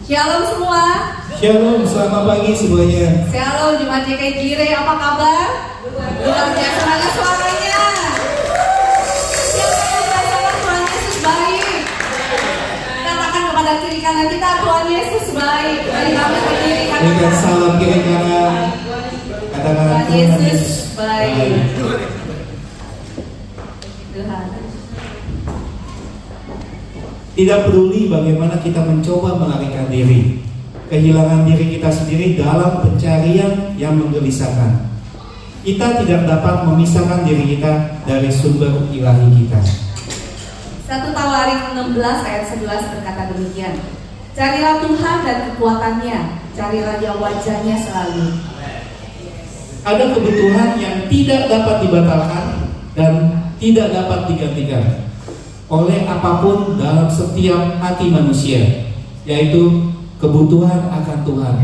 Shalom semua. Shalom, selamat pagi semuanya. Shalom Jemaat GKI Gire, apa kabar? Luar biasa banget suaranya. Siapa yang merasa Tuhan Yesus baik? Katakan kepada kiri kanan kita, Tuhan Yesus baik. Mari kami ke kiri kanan. Berikan salam kiri kanan. Katakan Tuhan Yesus baik. Tuhan. Tidak peduli bagaimana kita mencoba melarikan diri, kehilangan diri kita sendiri dalam pencarian yang menggelisahkan. Kita tidak dapat memisahkan diri kita dari sumber ilahi kita. 1 Tawarik 16 ayat 11 berkata demikian. Carilah Tuhan dan kekuatannya, carilah Dia wajahnya selalu. Ada kebutuhan yang tidak dapat dibatalkan dan tidak dapat digantikan oleh apapun dalam setiap hati manusia, yaitu kebutuhan akan Tuhan.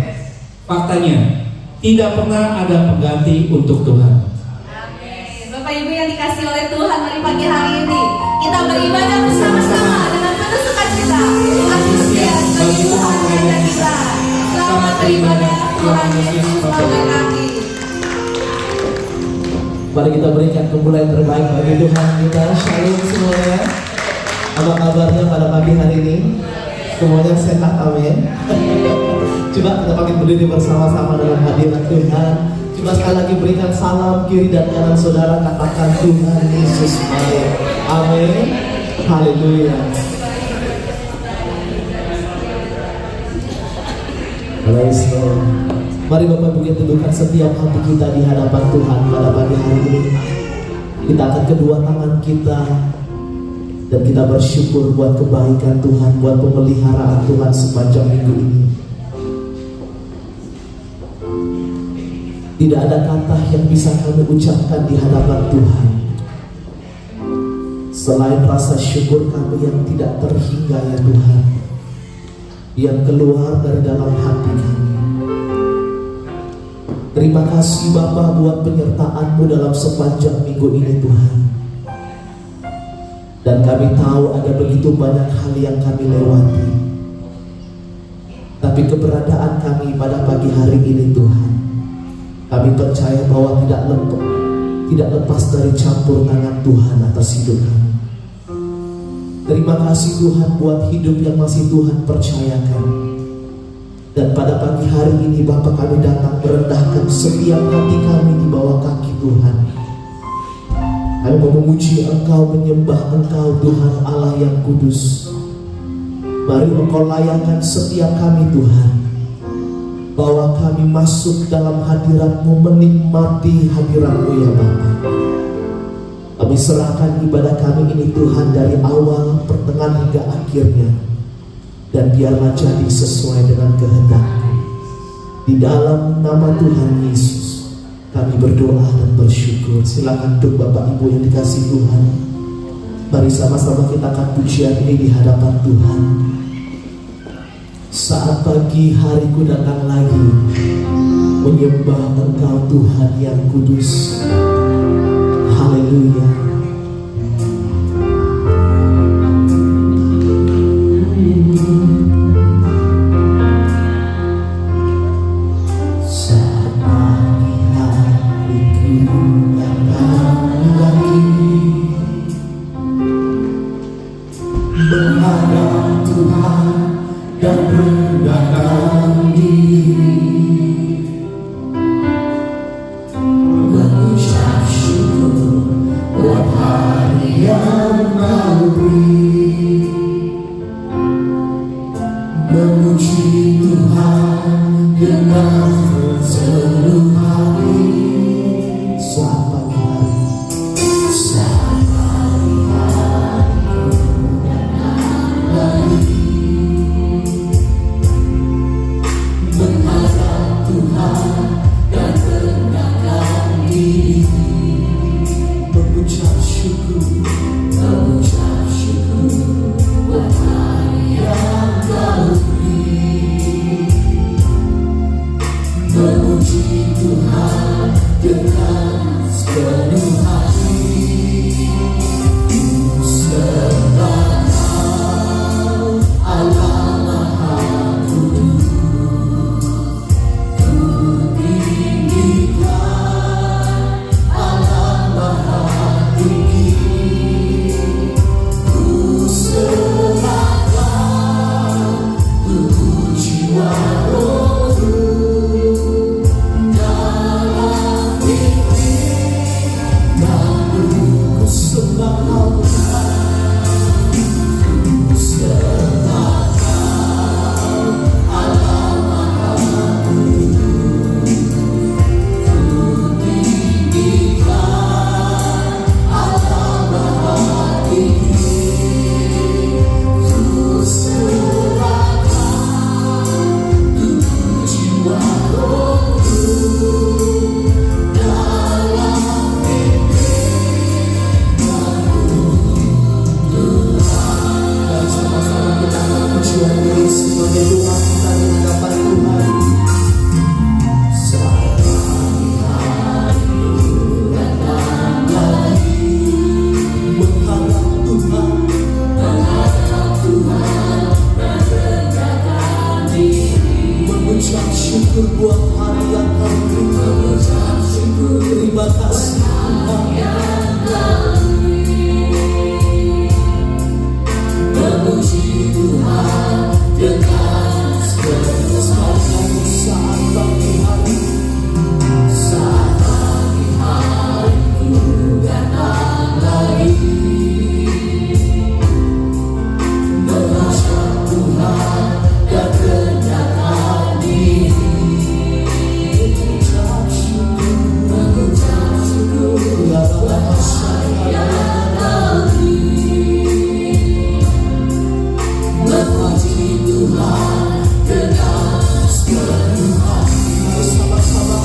Faktanya, tidak pernah ada pengganti untuk Tuhan. Amin. Bapak Ibu yang dikasih oleh Tuhan, mari pagi hari ini kita beribadah bersama-sama dengan penuh sukacita. Tuhan setia sebagai Tuhan raja kita. Selamat beribadah, Tuhan Yesus memberkati. Mari kita berikan kemuliaan terbaik bagi Tuhan kita. Shalom semuanya. Apa kabarnya pada pagi hari ini? Semuanya sehat, amin. Coba kita pakai berdiri bersama-sama dalam hadirat Tuhan. Coba sekali lagi berikan salam kiri dan kanan saudara, katakan Tuhan Yesus baik. Amin. Haleluya. Praise Lord. Mari Bapak Ibu kita tundukkan setiap hati kita di hadapan Tuhan pada pagi hari ini. Kita angkat kedua tangan kita dan kita bersyukur buat kebaikan Tuhan, buat pemeliharaan Tuhan sepanjang minggu ini. Tidak ada kata yang bisa kami ucapkan di hadapan Tuhan selain rasa syukur kami yang tidak terhingga, ya Tuhan, yang keluar dari dalam hati kami. Terima kasih Bapa buat penyertaan-Mu dalam sepanjang minggu ini Tuhan. Dan kami tahu ada begitu banyak hal yang kami lewati, tapi keberadaan kami pada pagi hari ini Tuhan, kami percaya bahwa tidak lepas dari campur tangan Tuhan atas hidup kami. Terima kasih Tuhan buat hidup yang masih Tuhan percayakan. Dan pada pagi hari ini Bapa, kami datang merendahkan setiap hati kami di bawah kaki Tuhan. Kami mau memuji Engkau, menyembah Engkau Tuhan Allah yang kudus. Mari Engkau layakkan setiap kami Tuhan, bahwa kami masuk dalam hadirat-Mu, menikmati hadirat-Mu ya Bapa. Kami serahkan ibadah kami ini Tuhan dari awal, pertengahan hingga akhirnya. Dan biarlah jadi sesuai dengan kehendak-Mu. Di dalam nama Tuhan Yesus kami berdoa dan bersyukur. Silakan untuk Bapak Ibu yang dikasih Tuhan, mari sama-sama kita akan pujian ini di hadapan Tuhan. Saat pagi hariku datang lagi, menyembah Engkau Tuhan yang kudus. Haleluya. Tuhan syukur buat hari yang kami mengucap syukur. Terima kasih memuji Tuhan dengan sepenuh hati. Saat pagi hari, saat pagi hari ku datang lagi mengucap Tuhan dan kedatangan diri. Mengucap syukur ya bahasa yang kami memuji Tuhan dengan sepenuh hati. Bersama-sama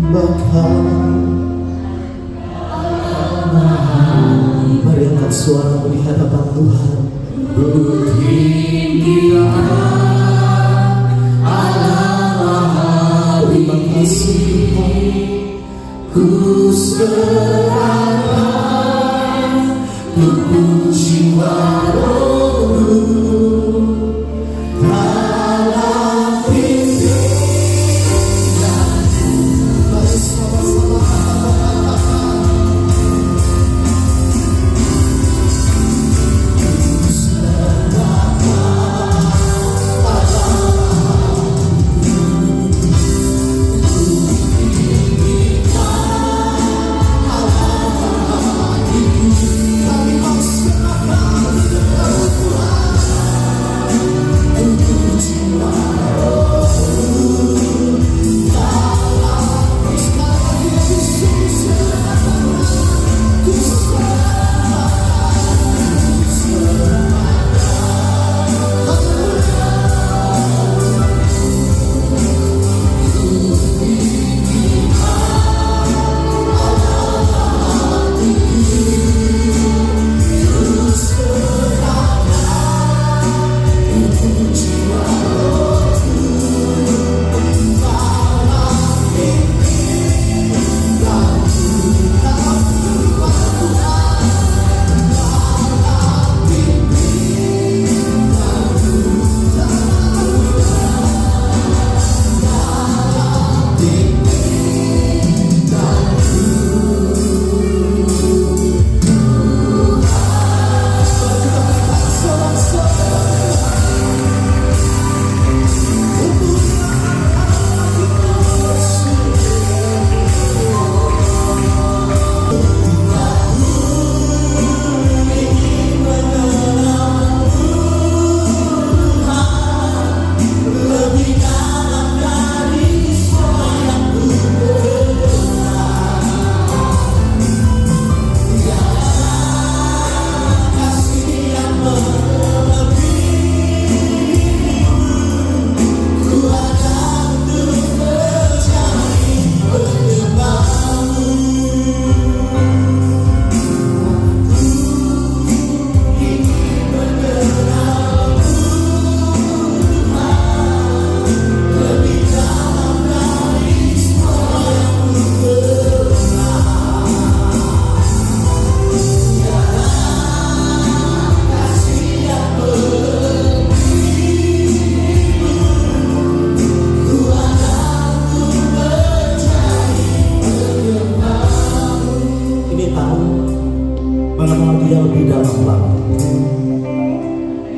katakan mari angkat suara di hadapan Tuhan. Terima kasih ku serahkan tubuh jiwa rohku dalam pimpinanmu. Mari sama-sama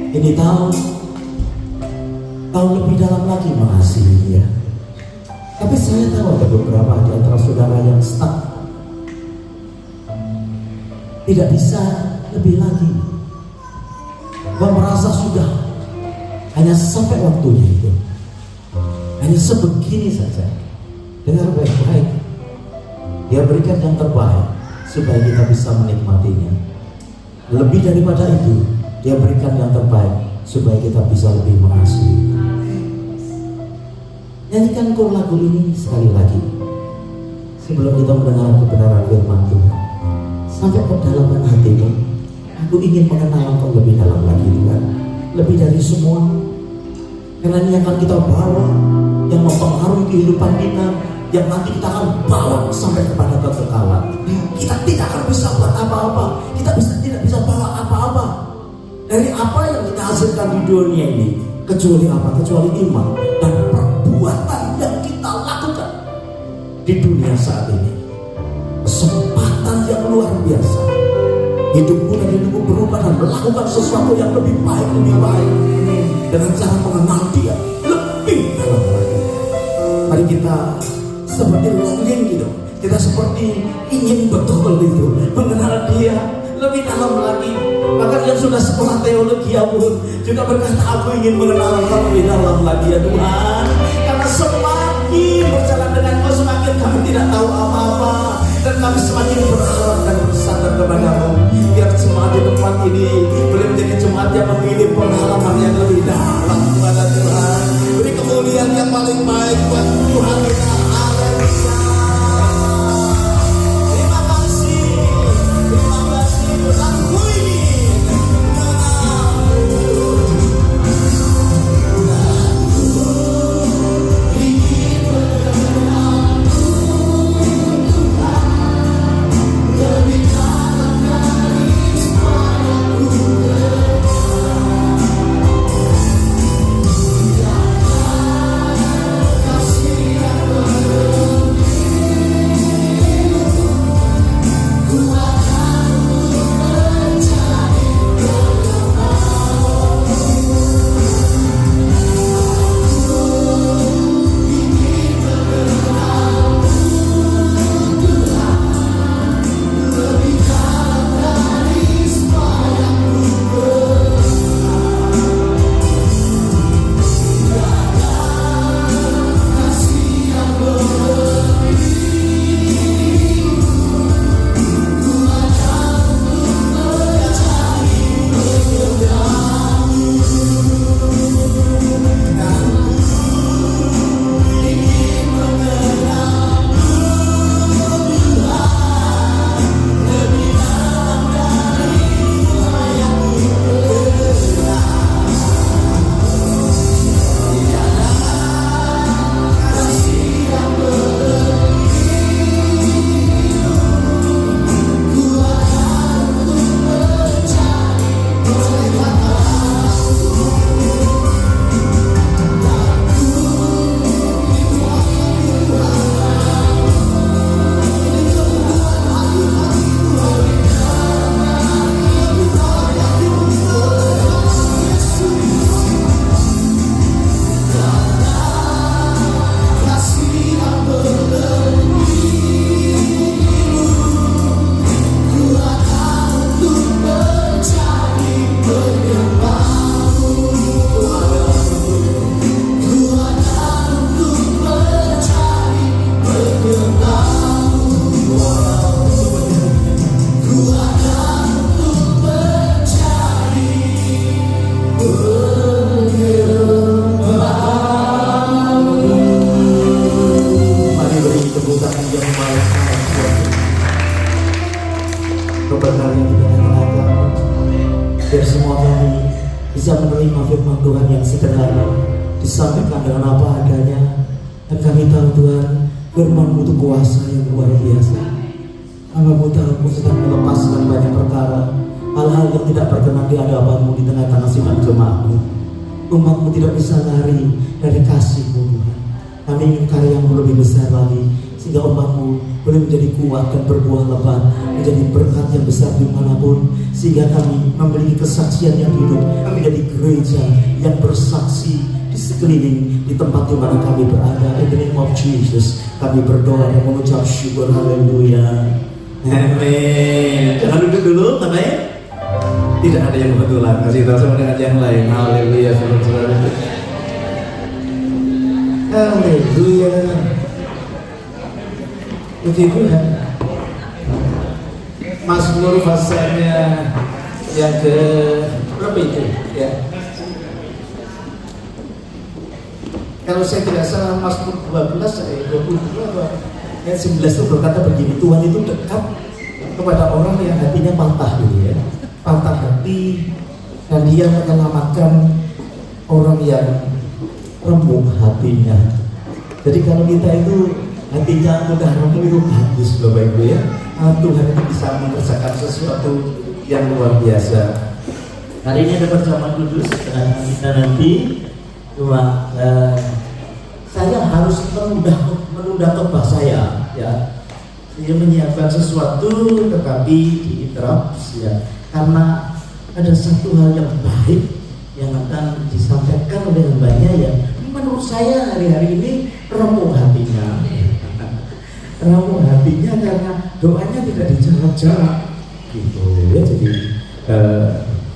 Ini tahu lebih dalam lagi mengasihi dia. Tapi saya tahu ada beberapa di antara saudara yang stuck, tidak bisa lebih lagi, merasa sudah hanya sampai waktunya itu, hanya sebegini saja. Dengar baik-baik, Dia berikan yang terbaik supaya kita bisa menikmatinya. Lebih daripada itu, Dia berikan yang terbaik supaya kita bisa lebih mengasihi. Nyanyikan kor lagu ini sekali lagi sebelum kita mendengar kebenaran firman Tuhan. Sampai kedalaman hatimu, aku ingin mengenal Engkau lebih dalam lagi, Tuhan. Lebih dari semua, karena ini akan kita bawa, yang mempengaruhi kehidupan kita, yang nanti kita akan bawa sampai kepada kekekalan. Kita tidak akan bisa buat apa-apa, kita tidak bisa bawa apa-apa dari apa yang kita hasilkan di dunia ini, kecuali apa? Kecuali iman dan perbuatan yang kita lakukan di dunia saat ini. Kesempatan yang luar biasa, hidupmu dan hidupmu berubah dan melakukan sesuatu yang lebih baik dengan cara mengenal Dia lebih dalam lagi. Mari kita seperti longing gitu, kita seperti ingin betul itu mengenal Dia lebih dalam lagi. Bahkan yang sudah sekolah teologi pun juga berkata, aku ingin mengenal Engkau lebih dalam lagi ya Tuhan. Karena semakin berjalan dengan Kau, semakin kami tidak tahu apa-apa, dan kami semakin berharap dan bersandar kepada-Mu. Biar jemaat di tempat ini boleh menjadi jemaat yang memilih pengalaman yang lebih dalam kepada Tuhan. Beri kemuliaan yang paling baik buat Tuhan kita. Haleluya. Terima kasih Tuhanku ini. sekedar disampaikan dengan apa adanya. Dan kami tahu Tuhan, firman-Mu itu kuasa yang luar biasa. Hamba-Mu tahu sedang melepaskan banyak perkara, hal-hal yang tidak berkenan di hadapan-Mu di tengah-tengah sidang jemaat-Mu. Umat-Mu tidak bisa lari dari kasih-Mu Tuhan. Kami ingin karya-Mu lebih besar lagi, sehingga umat-Mu boleh menjadi kuat dan berbuah lebat, menjadi berkat yang besar dimanapun, sehingga kami memiliki kesaksian yang hidup, menjadi gereja yang bersaksi di sekeliling, di tempat di mana kami berada. In the name of Jesus, kami berdoa dan mengucap syukur. Haleluya. Amin. Jangan duduk dulu, namanya. Tidak ada yang kebetulan, kasih tahu sama dengan yang lain. Haleluya, saudara-saudara. Haleluya. Puji Tuhan. Mazmur pasalnya yang ke berapa itu? Ya. Kalau saya tidak salah Mazmur 12 ayat 22 atau ayat 11 itu berkata begini, Tuhan itu dekat kepada orang yang hatinya patah gitu ya. Patah hati, dan Dia menyelamatkan orang yang remuk hatinya. Jadi kalau kita itu hatinya mudah remuk itu bagus Bapak Ibu ya. Tuhan itu bisa mengerjakan sesuatu yang luar biasa. Hari ini ada perjamuan kudus dengan kita nanti. Cuma saya harus menunda khotbah saya ya. Saya menyiapkan sesuatu tetapi diinterupsi ya. Karena ada satu hal yang baik yang akan disampaikan oleh hambanya yang menurut saya hari-hari ini remuk hatinya. Remuk hatinya karena doanya tidak dijawab-jawab gitu ya. Jadi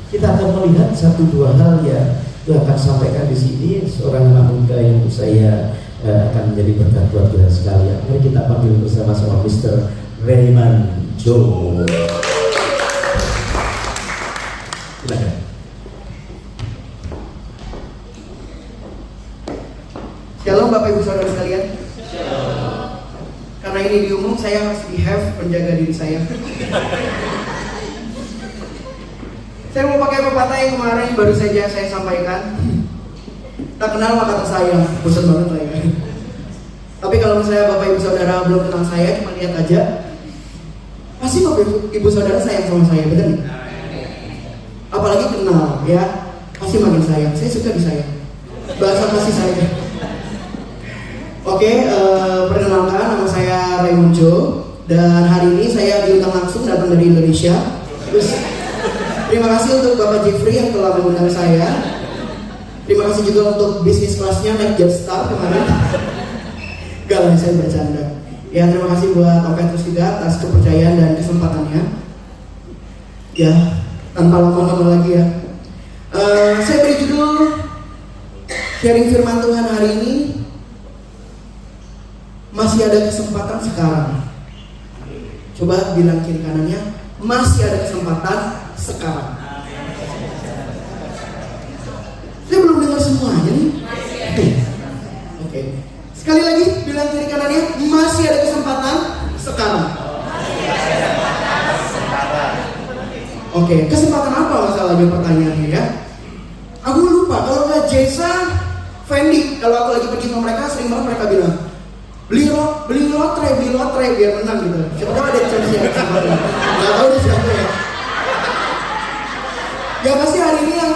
kita akan melihat satu dua hal yang itu akan sampaikan di sini. Seorang anak muda yang saya akan menjadi berkat buat kita sekalian. Mari kita panggil bersama-sama Mr. Raymond Joe. Silakan. Shalom Bapak Ibu Saudara sekalian. Karena ini diumum, saya harus behave, menjaga diri saya. Saya mau pakai pepatah yang kemarin baru saja saya sampaikan. Tak kenal maka tak sayang. Bosan banget lah ya. Tapi kalau misalnya Bapak Ibu Saudara belum kenal saya, cuma lihat aja, pasti Bapak Ibu Saudara sayang sama saya, benar nih? Apalagi kenal ya, pasti makin sayang. Saya suka disayang. Bahasa kasih sayang. Oke, perkenalkan, nama saya Raymond Joe. Dan hari ini saya diundang langsung datang dari Indonesia. Terus terima kasih untuk Bapak Jeffrey yang telah mengundang saya. Terima kasih juga untuk bisnis kelasnya naik Jetstar kemarin. Gak lah, saya bercanda. Ya, terima kasih buat Om Petrus juga atas kepercayaan dan kesempatannya. Ya, tanpa lama-lama lagi ya. Saya beri judul sharing firman Tuhan hari ini. Masih ada kesempatan sekarang. Coba bilang kiri kanannya, masih ada kesempatan sekarang. Saya belum dengar semuanya nih. Oke. Sekali lagi bilang kiri kanannya, masih ada kesempatan sekarang. Oke, kesempatan apa masalahnya pertanyaannya ya? Aku lupa, kalau nggak Jason, Fendi, kalau aku lagi pergi sama mereka, sering banget mereka bilang, beli lotre biar menang gitu. Siapa tahu ada chance ya kesempatan. Nggak tahu deh siapa ya. Ya pasti hari ini yang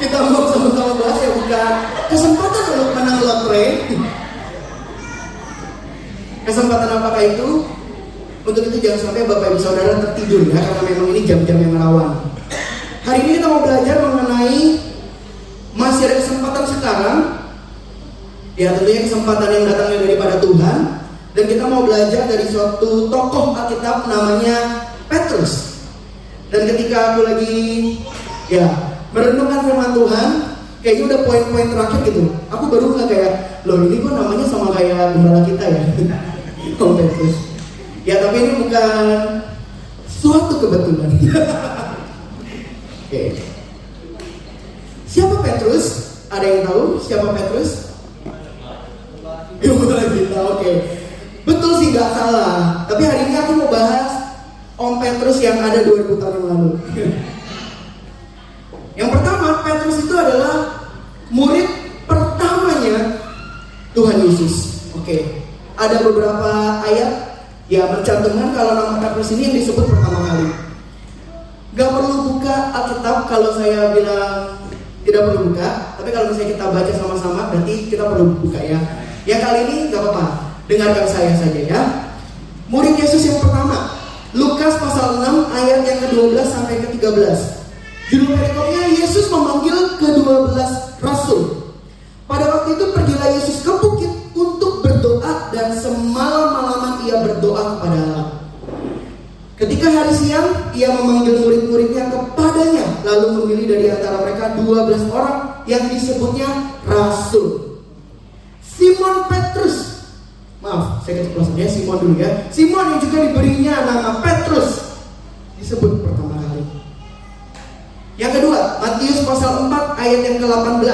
kita mau sama-sama bahas ya bukan kesempatan untuk menang lotre. Kesempatan apakah itu? Untuk itu jangan sampai Bapak Ibu Saudara tertidur ya, karena memang ini jam-jam yang rawan. Hari ini kita mau belajar mengenai masih ada kesempatan sekarang. Ya tentunya kesempatan yang datangnya daripada Tuhan. Dan kita mau belajar dari suatu tokoh Alkitab namanya Petrus. Dan ketika aku lagi merenungkan firman Tuhan, kayaknya udah poin-poin terakhir gitu, aku baru nggak kayak, loh ini kok namanya sama kayak gembala kita ya. Om Petrus. Ya tapi ini bukan suatu kebetulan. Oke. Siapa Petrus? Ada yang tahu siapa Petrus? Gembala kita, oke. Betul sih, nggak salah. Tapi hari ini aku mau bahas Om Petrus yang ada 2000 tahun yang lalu. Yang pertama, Petrus itu adalah murid pertamanya Tuhan Yesus. Oke, ada beberapa ayat ya mencantumkan kalau nama Petrus ini yang disebut pertama kali. Gak perlu buka Alkitab kalau saya bilang tidak perlu buka, tapi kalau misalnya kita baca sama-sama berarti kita perlu buka ya. Yang kali ini gak apa-apa, dengarkan saya saja ya. Murid Yesus yang pertama, Lukas pasal 6 ayat yang ke-12 sampai ke-13. Judul perikopnya, Yesus memanggil ke-12 rasul. Pada waktu itu pergilah Yesus ke bukit untuk berdoa, dan semalam-malaman ia berdoa kepada Allah. Ketika hari siang, ia memanggil murid-muridnya kepadanya, lalu memilih dari antara mereka 12 orang yang disebutnya rasul. Simon Petrus, maaf saya keceplosan ya, Simon dulu ya. Simon yang juga diberinya nama Petrus disebut pertama kali. Yang kedua, Matius pasal 4 ayat yang ke-18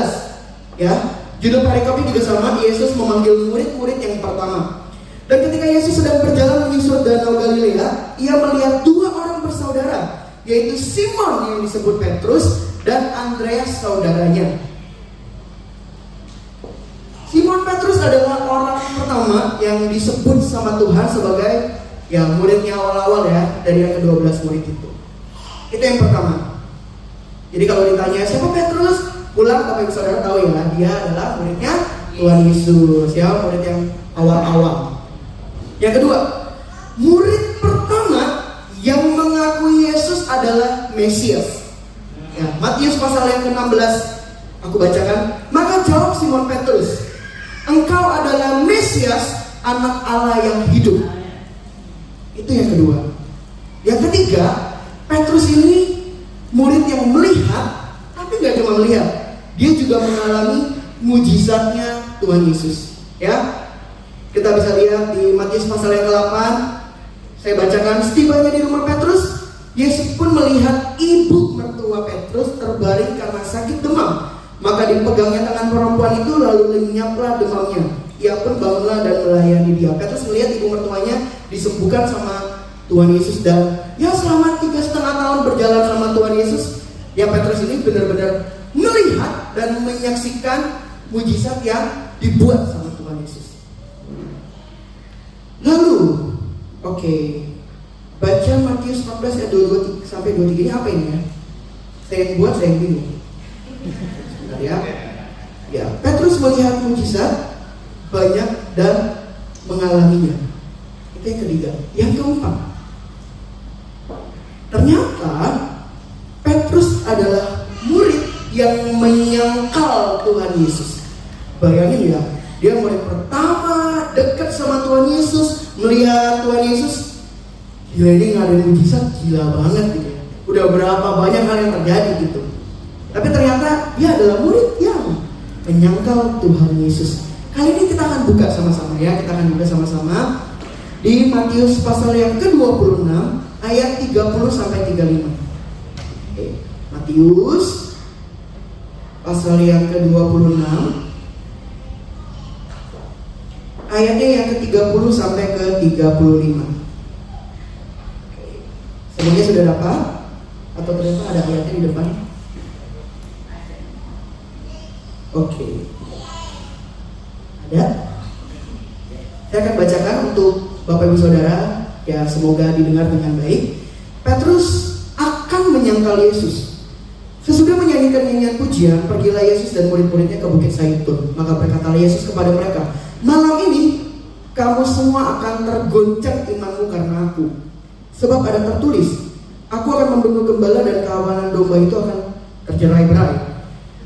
ya. Judul perikopnya juga sama, Yesus memanggil murid-murid yang pertama. Dan ketika Yesus sedang berjalan menyusur danau Galilea, ia melihat 2 orang bersaudara, yaitu Simon yang disebut Petrus dan Andreas saudaranya. Simon Petrus adalah orang pertama yang disebut sama Tuhan sebagai ya muridnya awal-awal ya, dari yang ke-12 murid itu. Itu yang pertama. Jadi kalau ditanya siapa Petrus, pulang Bapak Ibu Saudara tahu ya, dia adalah muridnya Tuhan Yesus ya, murid yang awal-awal. Yang kedua, murid pertama yang mengakui Yesus adalah Mesias. Ya, Matius pasal yang ke-16 aku bacakan. Maka jawab Simon Petrus, engkau adalah Mesias, anak Allah yang hidup. Itu yang kedua. Yang ketiga, Petrus ini murid yang melihat, tapi gak cuma melihat, dia juga mengalami mujizatnya Tuhan Yesus. Ya, kita bisa lihat di Matius pasal yang ke-8. Saya bacakan, setibanya di rumah Petrus, Yesus pun melihat ibu mertua Petrus terbaring karena sakit demam. Maka dipegangnya tangan perempuan itu, lalu lenyaplah demamnya. Ia pun bangunlah dan melayani dia. Petrus melihat ibu mertuanya disembuhkan sama Tuhan Yesus, dan ya selama 3,5 tahun berjalan sama Tuhan Yesus, ya Petrus ini benar-benar melihat dan menyaksikan mujizat yang dibuat sama Tuhan Yesus. Lalu, baca Matius 14 ayat 22 sampai 23 ini apa ini ya? Saya yang buat, saya yang bingung. Sebentar ya. Ya, Petrus melihat mujizat banyak dan mengalaminya. Itu yang ketiga. Yang keempat, ternyata Petrus adalah murid yang menyangkal Tuhan Yesus. Bayangin ya, dia murid pertama dekat sama Tuhan Yesus, melihat Tuhan Yesus, gila ini ngadain mujizat, gila banget gitu. Udah berapa banyak hal yang terjadi gitu. Tapi ternyata dia adalah murid yang menyangkal Tuhan Yesus. Kali ini kita akan buka sama-sama ya, kita akan buka sama-sama di Matius pasal yang ke-26 ayat 30 sampai 35. Matius pasal yang ke-26 ayatnya yang ke-30 sampai ke-35. Semuanya sudah dapat? Atau ternyata ada ayatnya di depan? Oke. Ada? Saya akan bacakan untuk Bapak Ibu Saudara, ya semoga didengar dengan baik. Petrus akan menyangkal Yesus. Sesudah menyanyikan nyanyian pujian, pergilah Yesus dan murid-muridnya ke Bukit Zaitun. Maka berkatalah Yesus kepada mereka, malam ini kamu semua akan tergoncang imanmu karena aku. Sebab ada tertulis, aku akan membunuh gembala dan kawanan domba itu akan tercerai-berai.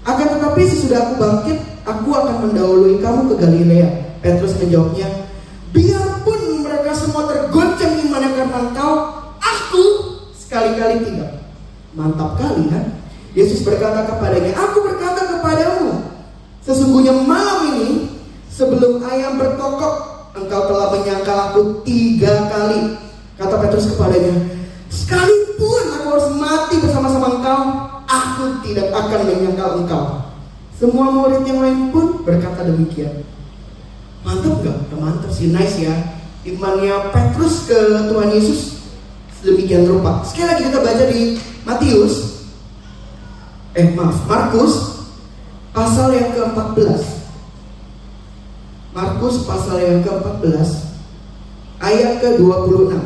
Akan tetapi sesudah aku bangkit, aku akan mendahului kamu ke Galilea. Petrus menjawabnya, biarpun mereka semua tergoncang imannya karena engkau, aku sekali-kali tidak. Mantap kali kan? Yesus berkata kepadanya, aku berkata kepadamu, sesungguhnya malam ini sebelum ayam berkokok, engkau telah menyangkal aku 3 kali. Kata Petrus kepadanya, sekalipun aku harus mati bersama-sama engkau, aku tidak akan menyangkal engkau. Semua murid yang lain pun berkata demikian. Mantap gak? Mantap sih, nice ya. Imannya Petrus ke Tuhan Yesus sedemikian rupa. Sekali lagi kita baca di Markus pasal yang ke-14. Markus pasal yang ke-14 ayat ke-26.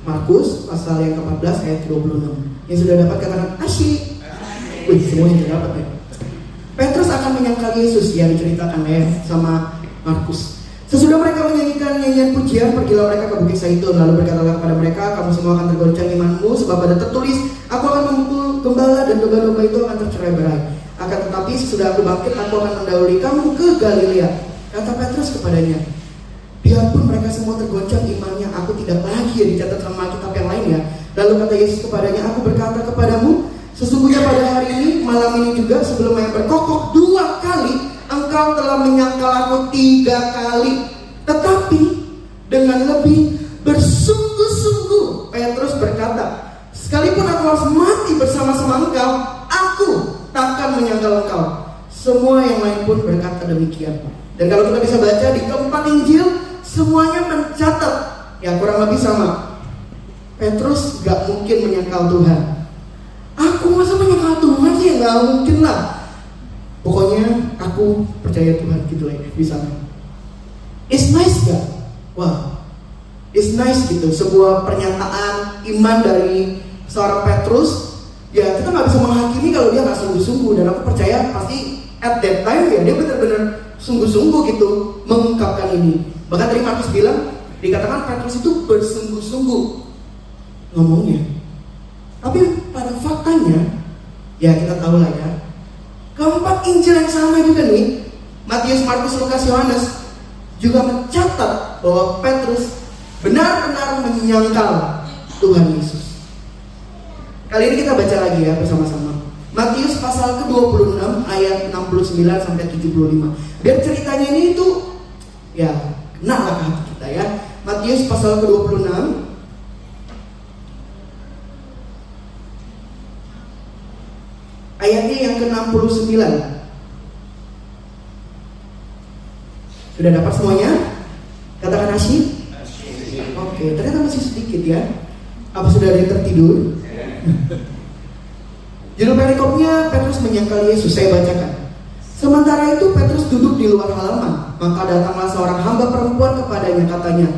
Markus pasal yang ke-14 ayat ke-26. Yang sudah dapat katakan asyik. Wih, semuanya sudah dapat ya. Petrus akan menyangkal Yesus yang diceritakan ya sama Markus. Sesudah mereka menyanyikan nyanyian pujian, pergilah mereka ke Bukit Zaitun. Lalu berkatalah kepada mereka, kamu semua akan tergoncang imanmu, sebab ada tertulis, aku akan memukul gembala dan domba-domba itu akan tercerai-berai. Akan tetapi sesudah aku bangkit, aku akan mendahului kamu ke Galilea. Kata Petrus kepadanya, biarpun mereka semua tergoncang imannya, aku tidak lagi ya dicatat sama kitab yang lain ya. Lalu kata Yesus kepadanya, aku berkata kepadamu, sesungguhnya pada hari ini, malam ini juga, sebelum ayam berkokok 2 kali, engkau telah menyangkal aku 3 kali. Tetapi dengan lebih bersungguh-sungguh Petrus berkata, sekalipun aku harus mati bersama-sama engkau, aku takkan menyangkal engkau. Semua yang lain pun berkata demikian. Dan kalau kita bisa baca di keempat Injil, semuanya mencatat ya kurang lebih sama. Petrus gak mungkin menyangkal Tuhan. Aku masa menyangkal Tuhan sih? Gak mungkin lah. Pokoknya aku percaya Tuhan gitu lah ya, bisa. It's nice gak? Wah, it's nice gitu. Sebuah pernyataan iman dari seorang Petrus. Ya kita gak bisa menghakimi kalau dia gak sungguh-sungguh. Dan aku percaya pasti at that time ya dia benar-benar sungguh-sungguh gitu mengungkapkan ini. Bahkan tadi Markus bilang, dikatakan Petrus itu bersungguh-sungguh ngomongnya. Tapi pada faktanya ya kita tahu lah ya, keempat Injil yang sama juga nih, Matius, Markus, Lukas, Yohanes juga mencatat bahwa Petrus benar-benar menyangkal Tuhan Yesus. Kali ini kita baca lagi ya bersama-sama. Matius pasal ke-26 ayat 69 sampai 75. Biar ceritanya ini itu ya kena lah ke hati kita ya. Matius pasal ke-26 ayatnya yang ke-69. Sudah dapat semuanya? Katakan asyik. Oke, ternyata masih sedikit ya. Apa sudah ada yang tertidur? Judul perikopnya, Petrus menyangkal Yesus. Saya bacakan. Sementara itu Petrus duduk di luar halaman. Maka datanglah seorang hamba perempuan kepadanya, katanya,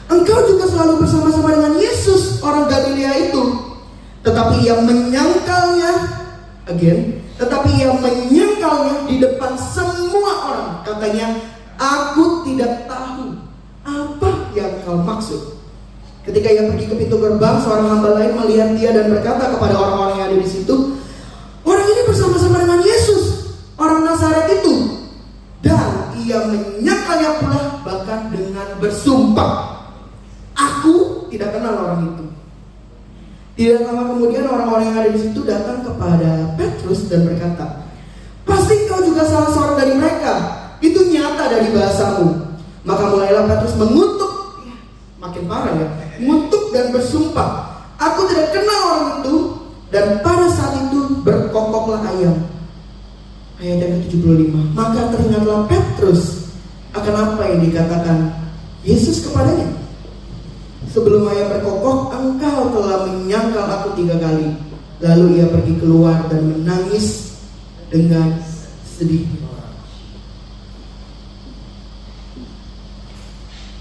engkau juga selalu bersama-sama dengan Yesus, orang Galilea itu. Tetapi ia menyangkalnya di depan semua orang. Katanya, aku tidak tahu apa yang kau maksud. Ketika ia pergi ke pintu gerbang, seorang hamba lain melihat dia dan berkata kepada orang-orang yang ada di situ, orang ini bersama-sama dengan Yesus, orang Nazaret itu. Dan ia menyangkalnya pula bahkan dengan bersumpah, aku tidak kenal orang itu. Tidak lama kemudian orang-orang yang ada di situ datang kepada Petrus dan berkata, pasti kau juga salah seorang dari mereka. Itu nyata dari bahasamu. Maka mulailah Petrus mengutuk, makin parah ya, mengutuk dan bersumpah, aku tidak kenal orang itu. Dan pada saat itu berkokoklah ayam. Ayat yang ke-75. Maka teringatlah Petrus akan apa yang dikatakan Yesus kepadanya. Sebelum ayam berkokok, engkau telah menyangkal aku 3 kali. Lalu ia pergi keluar dan menangis dengan sedih.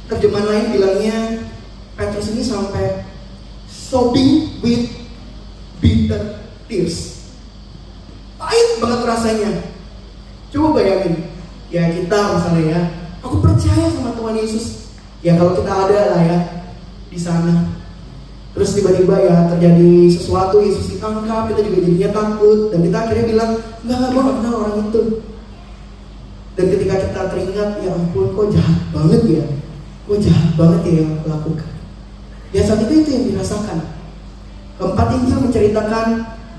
Terjemahan lain bilangnya, Petrus ini sampai sobbing with bitter tears. Pahit banget rasanya. Coba bayangin, ya kita misalnya ya, aku percaya sama Tuhan Yesus. Ya kalau kita ada lah ya di sana, terus tiba-tiba ya terjadi sesuatu, Yesus ditangkap, kita juga jadinya takut, dan kita akhirnya bilang, enggak, gue gak kenal orang itu. Dan ketika kita teringat, ya ampun, kok jahat banget ya, kok jahat banget ya yang aku lakukan. Ya saat itu yang dirasakan. Keempat Injil menceritakan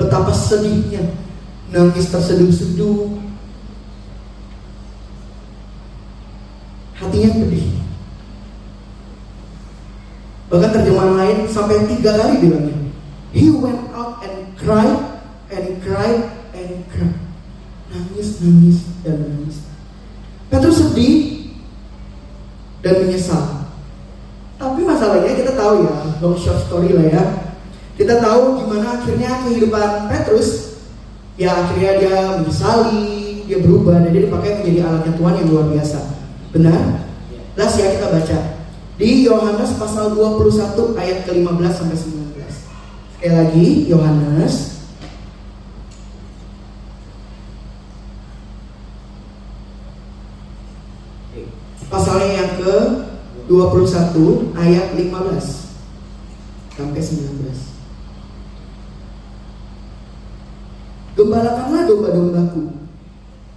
betapa sedihnya, nangis terseduh-seduh, hatinya pedih. Bahkan terjemahan lain sampai 3 kali bilangnya, he went out and cried and cried and cried. Nangis, nangis, dan nangis. Petrus sedih dan menyesal. Tapi masalahnya kita tahu ya, long short story lah ya, Kita tahu gimana akhirnya kehidupan Petrus. Ya akhirnya dia menyesali, dia berubah dan dia dipakai menjadi alatnya Tuhan yang luar biasa. Benar? Las ya kita baca di Yohanes pasal 21 ayat ke-15 sampai 19. Sekali lagi Yohanes pasalnya yang ke-21 ayat 15 sampai 19. Gembalakanlah domba-dombaku.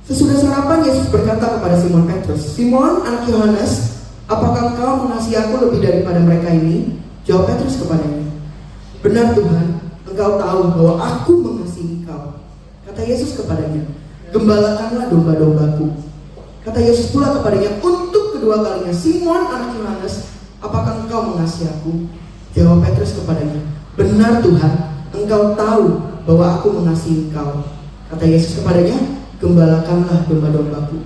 Sesudah sarapan Yesus berkata kepada Simon Petrus, Simon anak Yohanes, apakah engkau mengasihi aku lebih daripada mereka ini? Jawab Petrus kepadanya, benar Tuhan, engkau tahu bahwa aku mengasihi engkau. Kata Yesus kepadanya, gembalakanlah domba-dombaku. Kata Yesus pula kepadanya untuk kedua kalinya, Simon anak Yohanes, apakah engkau mengasihi aku? Jawab Petrus kepadanya, benar Tuhan, engkau tahu bahwa aku mengasihi engkau. Kata Yesus kepadanya, gembalakanlah domba-dombaku.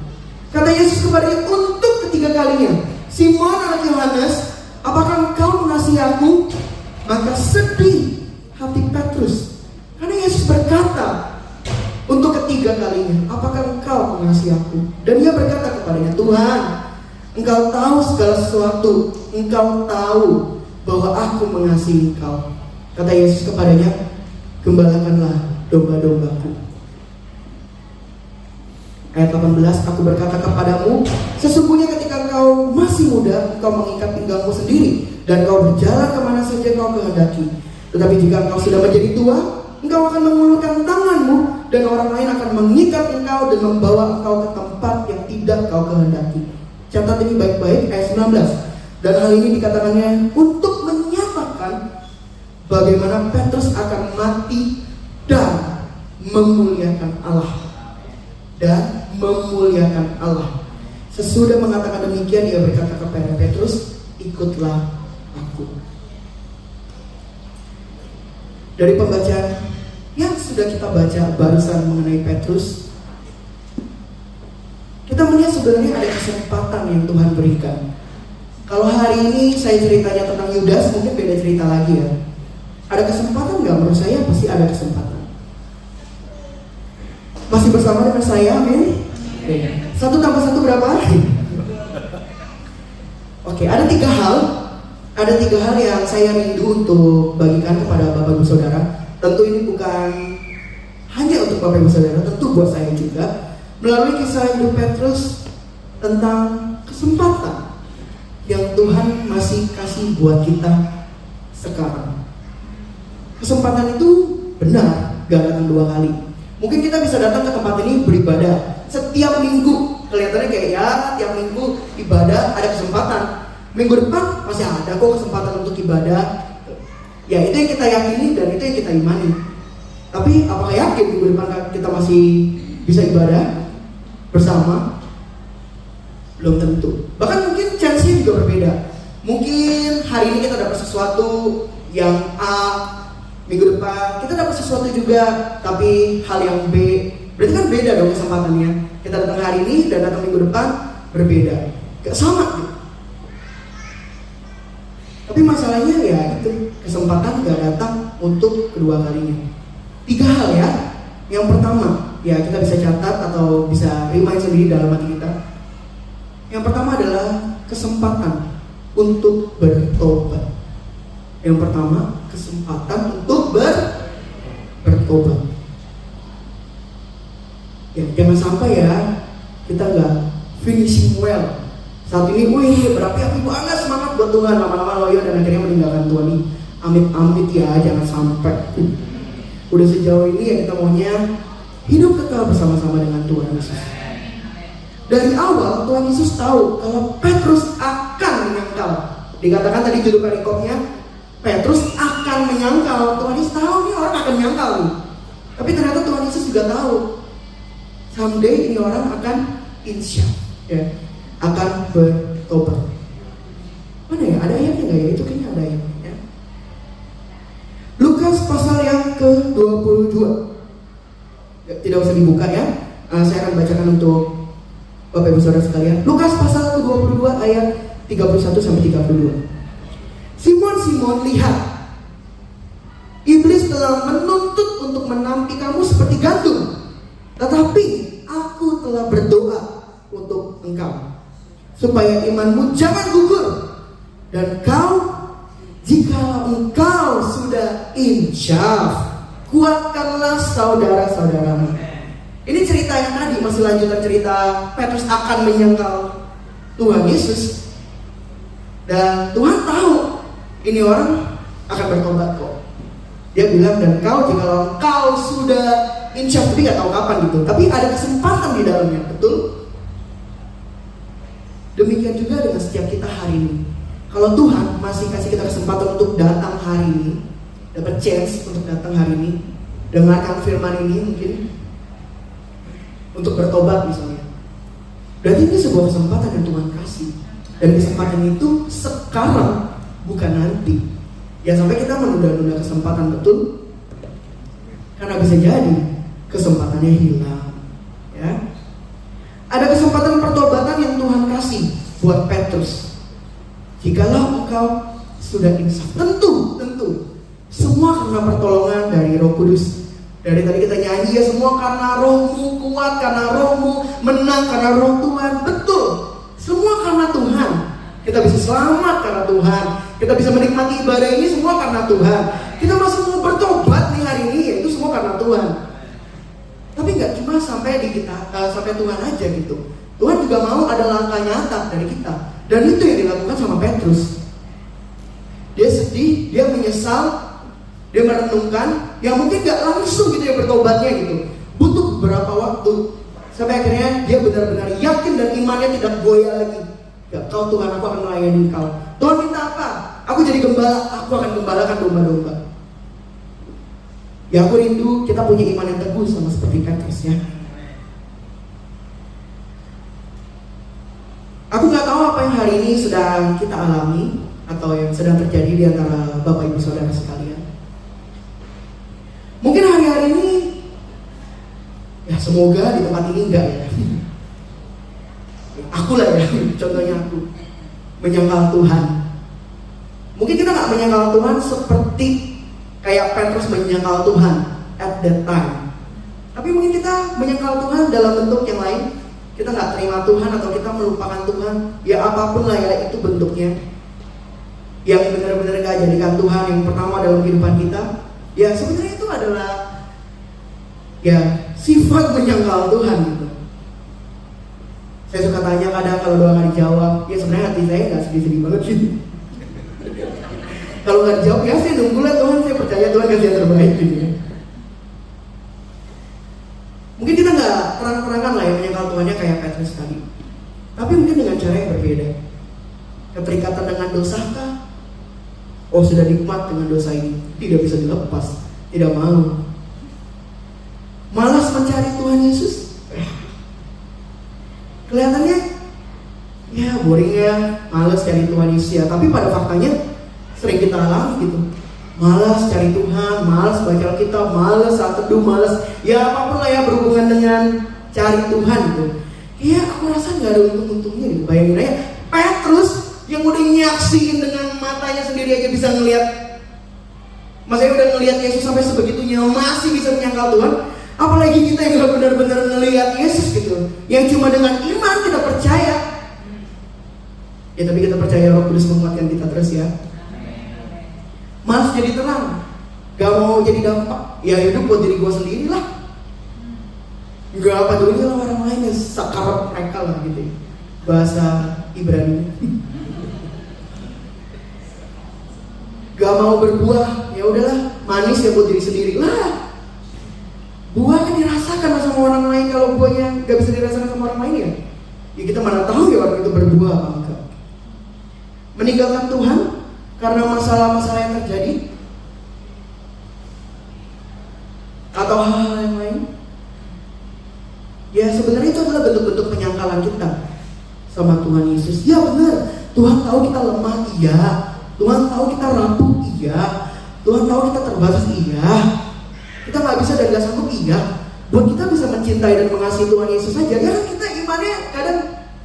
Kata Yesus kepadanya untuk ketiga kalinya, Simon anak Yohanes, apakah engkau mengasihi aku? Maka sedih hati Petrus, karena Yesus berkata untuk ketiga kalinya, apakah engkau mengasihi aku? Dan dia berkata kepadanya, Tuhan, engkau tahu segala sesuatu, engkau tahu bahwa aku mengasihi engkau. Kata Yesus kepadanya, gembalakanlah domba-dombaku. Ayat 18, aku berkata kepadamu, sesungguhnya ketika engkau masih muda, engkau mengikat pinggangmu sendiri, dan engkau berjalan kemana saja engkau kehendaki. Tetapi jika engkau sudah menjadi tua, engkau akan mengulurkan tanganmu, dan orang lain akan mengikat engkau dan membawa engkau ke tempat yang tidak engkau kehendaki. Catat ini baik-baik, ayat 19. Dan hal ini dikatakannya untuk menyatakan bagaimana Petrus akan mati dan memuliakan Allah. Dan memuliakan Allah. Sesudah mengatakan demikian, dia berkata kepada Petrus, ikutlah aku. Dari pembacaan yang sudah kita baca barusan mengenai Petrus, kita melihat sebenarnya ada kesempatan yang Tuhan berikan. Kalau hari ini saya ceritanya tentang Yudas, mungkin beda cerita lagi ya. Ada kesempatan nggak? Menurut saya pasti ada kesempatan. Masih bersama dengan saya, amin? 1 tambah 1 berapa? Oke, ada 3 hal. Ada 3 hal yang saya rindu untuk bagikan kepada Bapak Ibu Saudara. Tentu ini bukan hanya untuk Bapak Ibu Saudara, tentu buat saya juga. Melalui kisah hidup Petrus tentang kesempatan yang Tuhan masih kasih buat kita sekarang. Kesempatan itu benar, gak datang 2 kali. Mungkin kita bisa datang ke tempat ini beribadah setiap minggu. Kelihatannya kayak ya tiap minggu ibadah ada kesempatan. Minggu depan masih ada kok kesempatan untuk ibadah. Ya itu yang kita yakini dan itu yang kita imani. Tapi apakah yakin minggu depan kita masih bisa ibadah bersama? Belum tentu. Bahkan mungkin chance-nya juga berbeda. Mungkin hari ini kita dapat sesuatu yang A, minggu depan kita dapat sesuatu juga, tapi hal yang B. Berarti kan beda dong kesempatannya. Kita datang hari ini dan datang minggu depan berbeda. Gak sama gitu. Tapi masalahnya ya itu, kesempatan gak datang untuk kedua kalinya. 3 hal ya. Yang pertama, ya kita bisa catat atau bisa remind sendiri dalam hati kita. Yang pertama adalah kesempatan untuk bertobat. Yang pertama, kesempatan untuk bertobat. Ya, jangan sampai ya kita nggak finishing well. Saat ini, wih berapi-api banget semangat buat Tuhan, lama-lama loyo dan akhirnya meninggalkan Tuhan ini. Amit-amit ya, jangan sampai. Udah sejauh ini ya kita maunya hidup kekal bersama-sama dengan Tuhan Yesus. Dari awal Tuhan Yesus tahu kalau Petrus akan menyangkal. Dikatakan tadi judul perikopnya, Petrus akan menyangkal. Tuhan Yesus tahu nih orang akan menyangkal nih. Tapi ternyata Tuhan Yesus juga tahu someday ini orang akan insya ya, akan bertobat. Mana ya? Ada ayatnya nggak ya? Itu kayaknya ada ayatnya. Lukas pasal yang ke-22. Tidak usah dibuka ya. Saya akan bacakan untuk Bapak Ibu Saudara sekalian. Lukas pasal ke-22 ayat 31 sampai 32. Simon, Simon, lihat. iblis telah menuntut untuk menampi kamu seperti gandum. Tetapi aku telah berdoa untuk engkau, supaya imanmu jangan gugur. Dan jika engkau sudah insyaf, kuatkanlah saudara-saudaramu. Ini cerita yang tadi, masih lanjutan cerita Petrus akan menyangkal Tuhan Yesus. Dan Tuhan tahu ini orang akan bertobat kok. Dia bilang, dan jika kau sudah insyaf, tapi gak tahu kapan gitu, tapi ada kesempatan di dalamnya, betul? Demikian juga dengan setiap kita hari ini. Kalau Tuhan masih kasih kita kesempatan untuk datang hari ini, dapat chance untuk datang hari ini, dengarkan firman ini mungkin, untuk bertobat misalnya, berarti ini sebuah kesempatan yang Tuhan kasih. Dan kesempatan itu sekarang, bukan nanti. Ya sampai kita menunda-nunda kesempatan, betul? Karena bisa jadi kesempatannya hilang. Ya, ada kesempatan pertobatan yang Tuhan kasih buat Petrus. Jikalau engkau sudah insaf, tentu semua karena pertolongan dari Roh Kudus. Dari tadi kita nyanyi ya, semua karena rohmu kuat, karena rohmu menang, karena roh Tuhan. Betul, semua karena Tuhan. Kita bisa selamat karena Tuhan. Kita bisa menikmati ibadah ini semua karena Tuhan. Kita masih mau bertobat nih hari ini, ya itu semua karena Tuhan. Tapi nggak cuma sampai sampai Tuhan aja gitu. Tuhan juga mau ada langkah nyata dari kita. Dan itu yang dilakukan sama Petrus. Dia sedih, dia menyesal, dia merenungkan, yang mungkin gak langsung gitu ya bertobatnya gitu. Butuh beberapa waktu. Sampai akhirnya dia benar-benar yakin dan imannya tidak goyah lagi. Ya, kau Tuhan, aku akan melayani kau. Tuhan minta apa? Aku jadi gembala, aku akan gembalakan domba-domba. Ya aku rindu kita punya iman yang teguh sama seperti Petrus ya. Aku gak tahu apa yang hari ini sedang kita alami atau yang sedang terjadi di antara Bapak Ibu Saudara sekalian. Mungkin hari-hari ini, ya semoga di tempat ini enggak ya. Aku lah ya, contohnya aku menyangkal Tuhan. Mungkin kita gak menyangkal Tuhan seperti kayak Petrus menyangkal Tuhan at that time. Tapi mungkin kita menyangkal Tuhan dalam bentuk yang lain. Kita gak terima Tuhan atau kita melupakan Tuhan. Ya apapun lah ya itu bentuknya. Yang benar-benar gak jadikan Tuhan yang pertama dalam kehidupan kita. Ya sebenarnya itu adalah ya sifat menyangkal Tuhan gitu. Saya suka tanya kadang kalau doa gak dijawab, ya sebenarnya hati saya gak sedih-sedih banget gitu. Kalau gak dijawab ya saya nunggu lah Tuhan, saya percaya Tuhan kasih yang terbaik gitu ya. Mungkin kita gak terang-terangan lah ya menyangkal Tuhannya kayak Petrus tadi. Tapi mungkin dengan cara yang berbeda. Keterikatan dengan dosa kah? Oh sudah nikmat dengan dosa ini, tidak bisa dilepas, tidak mau. Malas mencari Tuhan Yesus. Kelihatannya ya boring ya, malas cari Tuhan Yesus ya. Tapi pada faktanya sering kita alami gitu. Malas cari Tuhan, malas baca Alkitab, malas saat teduh, malas ya apapun lah ya berhubungan dengan cari Tuhan gitu. Iya aku rasa gak ada untung-untungnya gitu. Bayangin aja Petrus yang udah nyaksiin dengan matanya sendiri aja bisa ngelihat, maksudnya udah ngelihat Yesus sampai sebegitunya masih bisa menyangkal Tuhan. Apalagi kita yang gak benar-benar ngelihat Yesus gitu, yang cuma dengan iman kita percaya. Ya tapi kita percaya Roh Kudus menguatkan kita terus ya. Mas jadi terang, gak mau jadi dampak. Ya hidup buat diri gue sendiri lah. Gak peduli lah orang lain yang sakarap mereka lah gitu. Bahasa Ibrani. Gak mau berbuah, ya udahlah, manis ya buat diri sendiri lah. Buah kan dirasakan sama orang lain, kalau buahnya gak bisa dirasakan sama orang lain ya. Ya kita mana tahu ya orang itu berbuah apa enggak. Meninggalkan Tuhan karena masalah-masalah yang terjadi atau hal-hal yang lain. Ya sebenarnya itu adalah bentuk-bentuk penyangkalan kita sama Tuhan Yesus. Ya benar, Tuhan tahu kita lemah, iya. Tuhan tahu kita rapuh, iya. Tuhan tahu kita terbatas, iya. Kita gak bisa dan gak sanggup, iya. Buat kita bisa mencintai dan mengasihi Tuhan Yesus saja, ya kan kita imannya kadang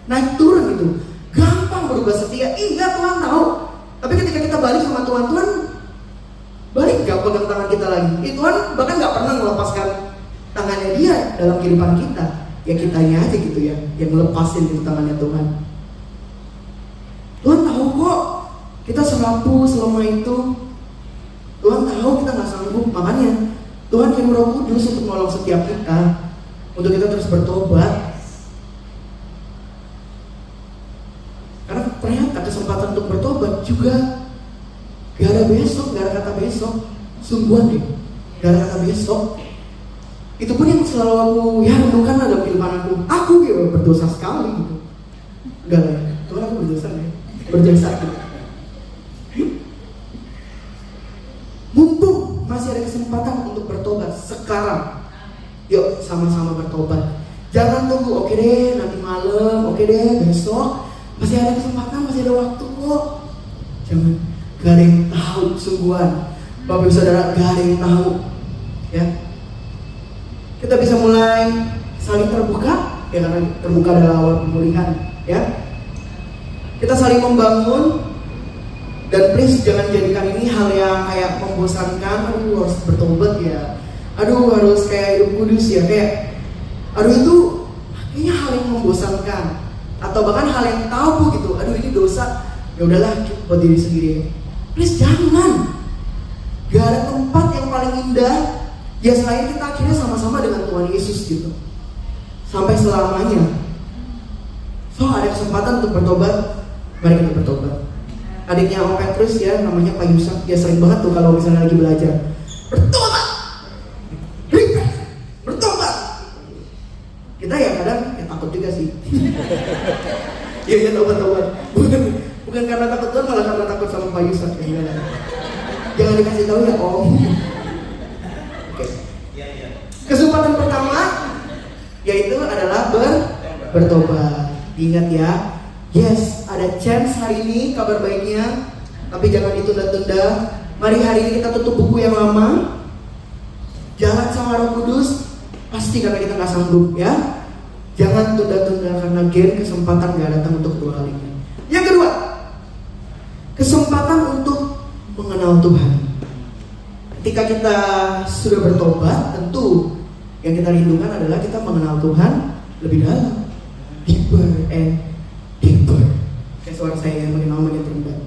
naik turun gitu. Gampang berubah setia, iya Tuhan tahu. Tapi ketika kita balik sama Tuhan, Tuhan balik gak pegang tangan kita lagi. Tuhan bahkan gak pernah melepaskan tangannya dia dalam kehidupan kita. Ya kitanya aja gitu ya, yang melepasin itu tangannya Tuhan. Tuhan tahu kok kita serapu selama itu. Tuhan tahu kita gak sanggup. Makanya Tuhan kirim Roh Kudus untuk menolong setiap kita, untuk kita terus bertobat. Karena ternyata kesempatan untuk bertobat juga gak ada besok, gak ada kata besok. Sungguhan deh, gak ada kata besok. Itu pun yang selalu aku renungkan dalam kehidupan aku. Aku gitu berdosa sekali gitu. Enggak lah, Tuhan aku berdosa ya, berjasa gitu. Mumpung masih ada kesempatan untuk bertobat sekarang, yuk sama-sama bertobat. Jangan tunggu, oke deh nanti malam, oke deh besok. Masih ada kesempatan, masih ada waktu kok. Jangan, gak ada yang tahu sungguhan. Bapak Ibu Saudara, gak ada yang tahu. Ya, kita bisa mulai saling terbuka, ya karena terbuka adalah awal pemulihan. Ya, kita saling membangun. Dan please jangan jadikan ini hal yang kayak membosankan. Aduh harus bertobat ya. Aduh harus kayak hidup kudus ya. Kayak, aduh itu kayaknya hal yang membosankan. Atau bahkan hal yang tabu gitu. Aduh ini dosa. Ya udahlah buat diri sendiri. Please jangan. Gak ada tempat yang paling indah ya selain kita akhirnya sama-sama dengan Tuhan Yesus gitu. Sampai selamanya. So ada kesempatan untuk bertobat. Mari kita bertobat. Adiknya Om Petrus ya, namanya Pak Yusak. Dia sering banget tuh kalau misalnya lagi belajar, bertobat, repent, bertobat. Kita ya kadang ya takut juga sih. Iya tobat. Bukan karena takut Tuhan, malah karena takut sama Pak Yusak ya. Jangan dikasih tahu ya Om. Oke. Kesempatan pertama yaitu adalah bertobat. Diingat ya. Yes, ada chance hari ini kabar baiknya, tapi jangan ditunda-tunda. Mari hari ini kita tutup buku yang lama, jalan sama Roh Kudus, pasti karena kita gak sanggup ya. Jangan tunda-tunda karena kesempatan gak datang untuk kedua kalinya. Yang kedua, kesempatan untuk mengenal Tuhan. Ketika kita sudah bertobat, tentu yang kita rindukan adalah kita mengenal Tuhan lebih dalam, deeper and deeper. Kayak suara saya yang makin lama makin rendah.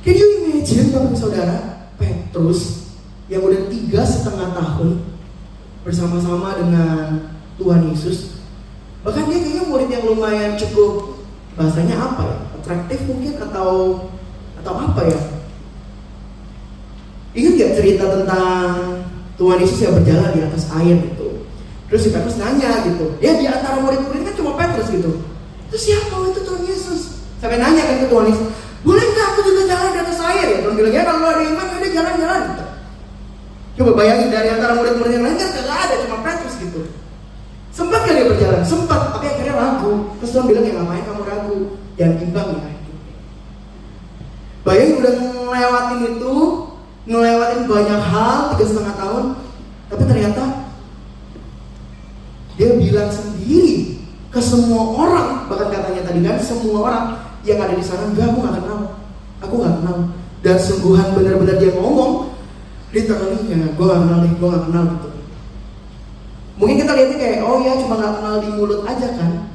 Can you imagine Bapak Saudara, Petrus yang udah 3,5 tahun bersama-sama dengan Tuhan Yesus. Bahkan dia kayaknya murid yang lumayan cukup, bahasanya apa ya, atraktif mungkin atau apa ya. Ingat gak cerita tentang Tuhan Yesus yang berjalan di atas air gitu. Terus si Petrus nanya gitu, ya di antara murid-murid kan cuma Petrus gitu. Itu siapa? Itu Tuhan Yesus. Sampai nanya kan ke Tuhan Yesus, boleh nggak aku juga jalan di atas air ya? Tuhan bilang ya kalau ada iman udah jalan-jalan gitu. Coba bayangin dari antara murid-murid yang lain kan gak ada, cuma Petrus gitu. Sempat gak dia berjalan? Sempat, tapi akhirnya ragu. Terus Tuhan bilang ya ngapain kamu ragu? Jangan bimbang ya. Bayangin udah ngelewatin banyak hal 3,5 tahun, tapi ternyata dia bilang sendiri ke semua orang, bahkan katanya tadi kan semua orang yang ada di sana, enggak, aku nggak kenal. Dan sungguhan benar-benar dia ngomong, literally ya, gue nggak kenal gitu. Mungkin kita lihatnya kayak, oh ya cuma nggak kenal di mulut aja kan?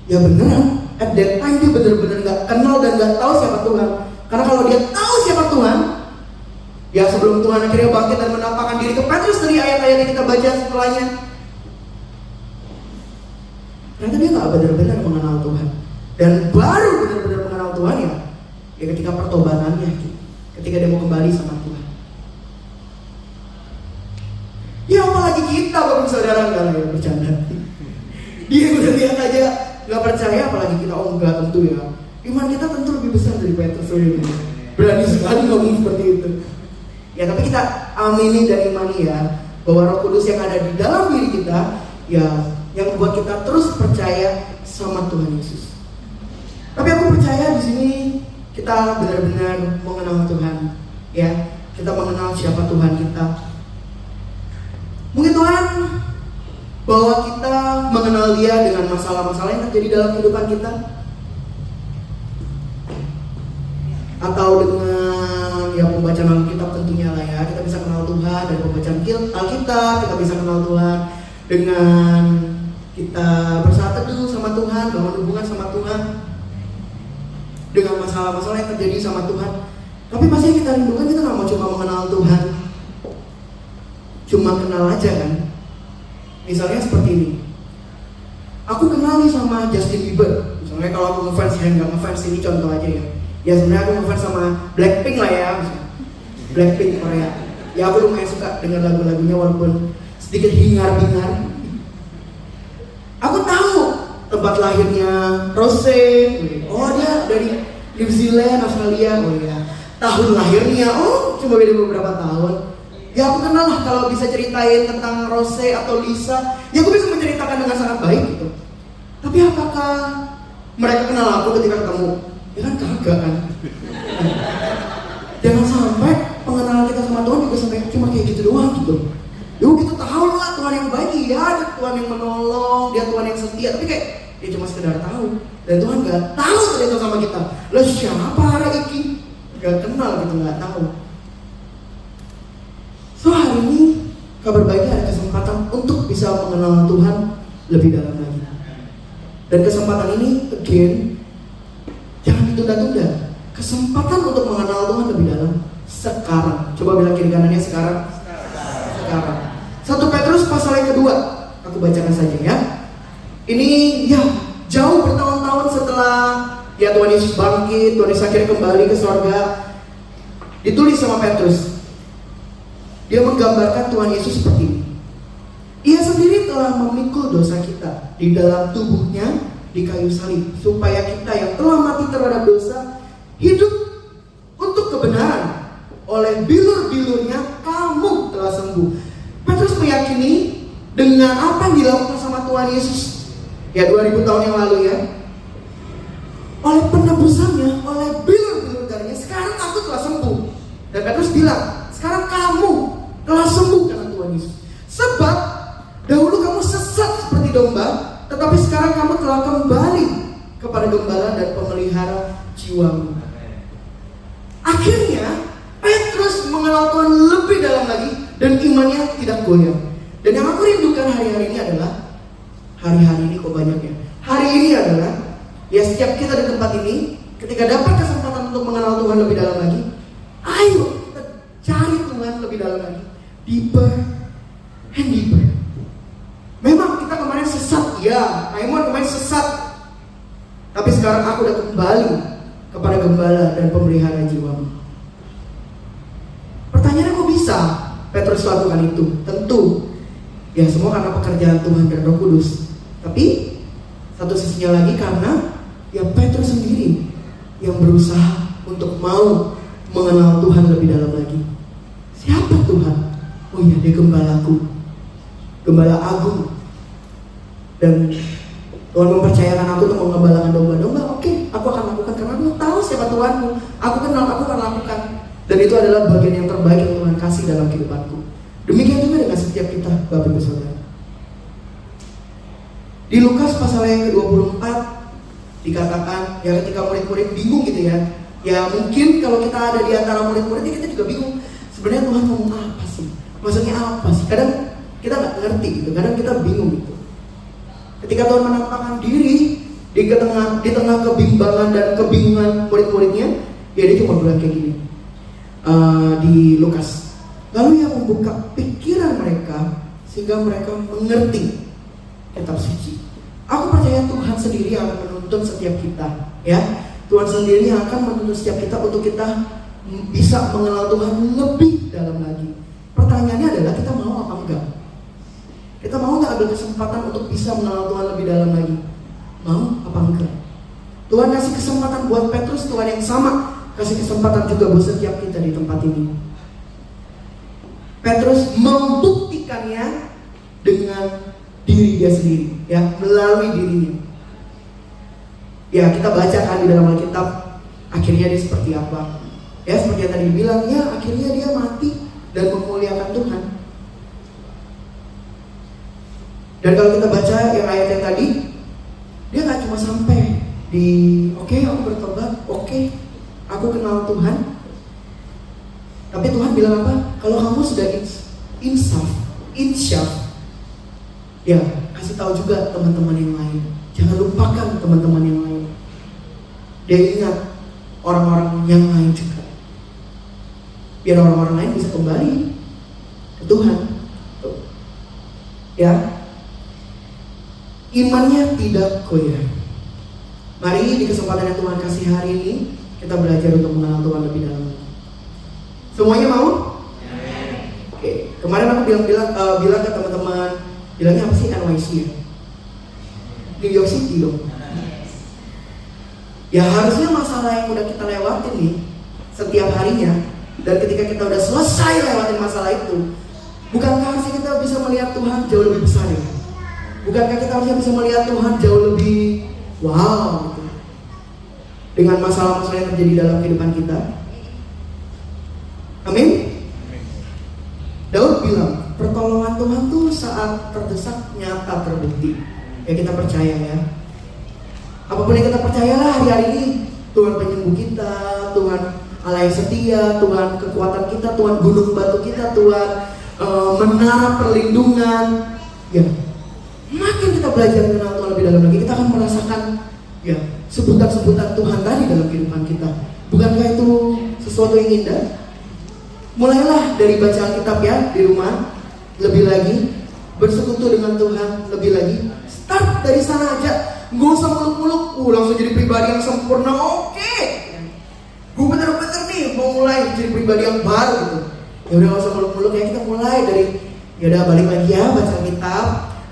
Ya beneran, at that time dia benar-benar nggak kenal dan nggak tahu siapa Tuhan. Karena kalau dia tahu siapa Tuhan, ya sebelum Tuhan akhirnya bangkit dan menampakkan diri ke Petrus dari ayat-ayat yang kita baca setelahnya, ternyata dia nggak benar-benar mengenal Tuhan. Dan baru benar-benar mengenal Tuhan ya ketika pertobatannya, ketika dia mau kembali sama Tuhan. Ya apalagi kita Bapak Saudara, enggak lah ya, bercanda. Dia udah lihat aja nggak percaya, apalagi kita. Oh enggak, tentu ya. Iman kita tentu lebih besar dari Petrus. Berani sekali ngomong seperti itu. Ya tapi kita amini dan imani ya bahwa Roh Kudus yang ada di dalam diri kita ya yang membuat kita terus percaya sama Tuhan Yesus. Tapi aku percaya di sini kita benar-benar mengenal Tuhan, ya. Kita mengenal siapa Tuhan kita. Mungkin Tuhan bawa kita mengenal Dia dengan masalah-masalah yang terjadi dalam kehidupan kita, atau dengan ya pembacaan Alkitab tentunya lah ya. Kita bisa kenal Tuhan dari pembacaan Alkitab, kita bisa kenal Tuhan dengan kita bersaat teduh sama Tuhan, bangun hubungan sama Tuhan, dengan masalah-masalah yang terjadi sama Tuhan. Tapi pasti yang kita rindukan, kita nggak mau cuma mengenal Tuhan, cuma kenal aja kan. Misalnya seperti ini, aku kenal nih sama Justin Bieber. Misalnya kalau aku ngefans, ya nggak ngefans, ini contoh aja ya. Ya sebenarnya aku ngefans sama Blackpink lah ya, misalnya. Blackpink Korea. Ya aku lumayan suka dengar lagu-lagunya walaupun sedikit hingar-bingar. Aku tahu tempat lahirnya Rose. Oh dia dari New Zealand, Australia. Oh ya. Tahun lahirnya, oh cuma beda beberapa tahun. Ya aku kenal lah kalau bisa ceritain tentang Rose atau Lisa. Ya aku bisa menceritakan dengan sangat baik gitu. Tapi apakah mereka kenal aku ketika ketemu? Ya kan kagak kan. Jangan sampai pengenalan kita sama Tuhan juga sampai cuma kayak gitu doang gitu. Yuk kita tahu lah Tuhan yang baik, ya ada Tuhan yang menolong, dia Tuhan yang setia. Tapi kayak dia cuma sekedar tahu. Dan Tuhan gak tahu ternyata sama kita. Lah siapa hari ini? Gak kenal gitu, gak tahu. So hari ini kabar baiknya ada kesempatan untuk bisa mengenal Tuhan lebih dalam lagi. Dan kesempatan ini again jangan ditunda-tunda. Kesempatan untuk mengenal Tuhan lebih dalam sekarang. Coba bilang kiri kanannya sekarang. Sekarang. 1 Petrus pasal yang kedua, aku bacakan saja ya. Ini ya jauh bertahun-tahun setelah ya Tuhan Yesus bangkit, Tuhan Yesus akhirnya kembali ke surga. Ditulis sama Petrus. Dia menggambarkan Tuhan Yesus seperti ini. Ia sendiri telah memikul dosa kita di dalam tubuhnya di kayu salib, supaya kita yang telah mati terhadap dosa hidup untuk kebenaran. Oleh bilur-bilurnya kamu telah sembuh. Petrus meyakini dengan apa yang dilakukan sama Tuhan Yesus ya 2000 tahun yang lalu ya, oleh penebusannya, oleh bilur-bilur darinya, sekarang aku telah sembuh. Dan Petrus bilang, sekarang kamu telah sembuh karena Tuhan Yesus. Sebab dahulu kamu sesat seperti domba, tetapi sekarang kamu telah kembali kepada gembala dan pemelihara jiwamu. Akhirnya Petrus mengenal Tuhan lebih dalam lagi dan imannya tidak goyah. Dan yang aku rindukan hari-hari ini adalah, hari-hari ini kok banyaknya, hari ini adalah ya setiap kita di tempat ini, ketika dapat kesempatan untuk mengenal Tuhan lebih dalam lagi, ayo kita cari Tuhan lebih dalam lagi, deeper and deeper. Memang kita kemarin sesat, ya Raymond kemarin sesat, tapi sekarang aku udah kembali kepada gembala dan pemelihara jiwamu. Pertanyaannya kok bisa Petrus lakukan itu? Tentu ya semua karena pekerjaan Tuhan dan Roh Kudus. Tapi satu sisinya lagi karena ya Petrus sendiri yang berusaha untuk mau mengenal Tuhan lebih dalam lagi. Siapa Tuhan? Oh iya, dia gembalaku, gembala agung. Dan Tuhan mempercayakan aku untuk mengembalakan domba-domba. Oke, aku akan lakukan karena aku tahu siapa Tuhanku. Aku kenal, aku akan lakukan. Dan itu adalah bagian yang terbaik yang Tuhan kasih dalam kehidupanku. Demikian juga dengan setiap kita, Bapak Ibu Saudara. Di Lukas pasal yang ke-24 dikatakan ya ketika murid-murid bingung gitu ya. Ya mungkin kalau kita ada di antara murid-muridnya kita juga bingung. Sebenarnya Tuhan ngomong apa sih? Maksudnya apa sih? Kadang kita nggak ngerti gitu. Kadang kita bingung gitu. Ketika Tuhan menampakkan diri di tengah kebimbangan dan kebingungan murid-muridnya, ya dia cuma bilang kayak gini. Di Lukas, lalu ia membuka pikiran mereka sehingga mereka mengerti kitab suci. Aku percaya Tuhan sendiri akan menuntun setiap kita, ya. Tuhan sendiri akan menuntun setiap kita untuk kita bisa mengenal Tuhan lebih dalam lagi. Pertanyaannya adalah kita mau apa enggak? Kita mau nggak ambil kesempatan untuk bisa mengenal Tuhan lebih dalam lagi? Mau apa enggak? Tuhan kasih kesempatan buat Petrus, Tuhan yang sama kasih kesempatan juga buat setiap kita di tempat ini. Petrus membuktikannya dengan diri dia sendiri, ya, melalui dirinya. Ya, kita baca kan di dalam Alkitab, akhirnya dia seperti apa? Ya, seperti yang tadi dibilang, ya, akhirnya dia mati dan memuliakan Tuhan. Dan kalau kita baca yang ayat yang tadi, dia nggak cuma sampai di, oke, aku bertobat, oke, aku kenal Tuhan. Tapi Tuhan bilang apa? Kalau kamu sudah insyaf, ya kasih tahu juga teman-teman yang lain. Jangan lupakan teman-teman yang lain. Dia ingat orang-orang yang lain juga, biar orang-orang lain bisa kembali ke Tuhan. Ya, imannya tidak goyah. Mari di kesempatan yang Tuhan kasih hari ini, kita belajar untuk mengenal Tuhan lebih dalam. Semuanya mau? Oke. Kemarin aku bilang ke teman-teman, bilangnya apa sih NYC ya? New York City dong. Ya harusnya masalah yang udah kita lewatin nih setiap harinya, dan ketika kita udah selesai lewatin masalah itu, bukankah harusnya kita bisa melihat Tuhan jauh lebih besar ya? Bukankah kita harusnya bisa melihat Tuhan jauh lebih wow gitu, dengan masalah-masalah yang terjadi dalam kehidupan kita? Amin. Daud bilang, pertolongan Tuhan tuh saat terdesak nyata terbukti. Ya kita percaya ya. Apapun yang kita percayalah hari-hari ini, Tuhan penyembuh kita, Tuhan Allah yang setia, Tuhan kekuatan kita, Tuhan gunung batu kita, Tuhan menara perlindungan. Ya, makin kita belajar mengenal Tuhan lebih dalam lagi, kita akan merasakan ya sebutan-sebutan Tuhan tadi dalam kehidupan kita. Bukankah itu sesuatu yang indah? Mulailah dari baca Alkitab ya di rumah, lebih lagi bersekutu dengan Tuhan lebih lagi. Start dari sana aja, gak usah muluk-muluk, langsung jadi pribadi yang sempurna. Oke, gue bener-bener nih mau mulai jadi pribadi yang baru gitu. Ya udah gak usah muluk-muluk ya, kita mulai dari ya udah balik lagi ya baca Alkitab,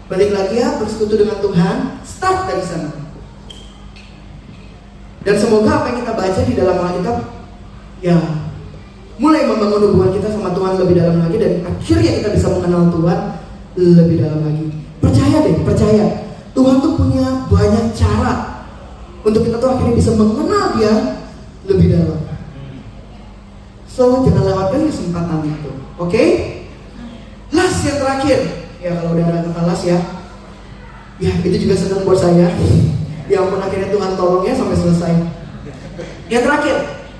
balik lagi ya bersekutu dengan Tuhan. Start dari sana. Dan semoga apa yang kita baca di dalam Alkitab ya mulai membangun hubungan kita sama Tuhan lebih dalam lagi, dan akhirnya kita bisa mengenal Tuhan lebih dalam lagi. Percaya deh, percaya. Tuhan tuh punya banyak cara untuk kita tuh akhirnya bisa mengenal Dia lebih dalam. So, jangan lewatkan kesempatan itu. Oke? Last yang terakhir. Ya kalau udah ada kata last ya. Ya itu juga senang buat saya. Yang pun akhirnya Tuhan tolongnya sampai selesai. Yang terakhir,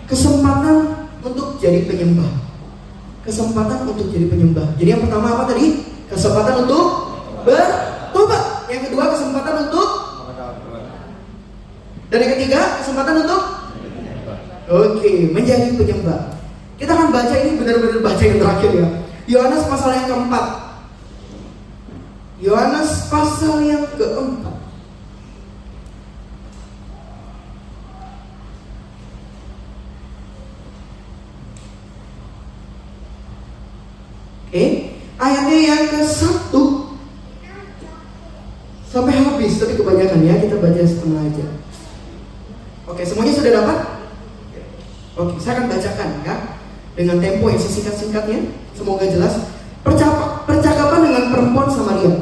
kesempatan untuk jadi penyembah. Kesempatan untuk jadi penyembah. Jadi yang pertama apa tadi? Kesempatan untuk bertobat. Yang kedua kesempatan untuk, dan yang ketiga kesempatan untuk menjadi penyembah. Kita akan baca ini benar-benar baca yang terakhir ya. Yohanes pasal yang keempat. Yohanes pasal yang keempat. Ayatnya yang ke-1 sampai habis, tapi kebanyakan ya, kita baca setengah aja. Oke, semuanya sudah dapat? Oke, saya akan bacakan ya dengan tempo yang sesingkat-singkatnya, semoga jelas. Percakapan dengan perempuan Samaria.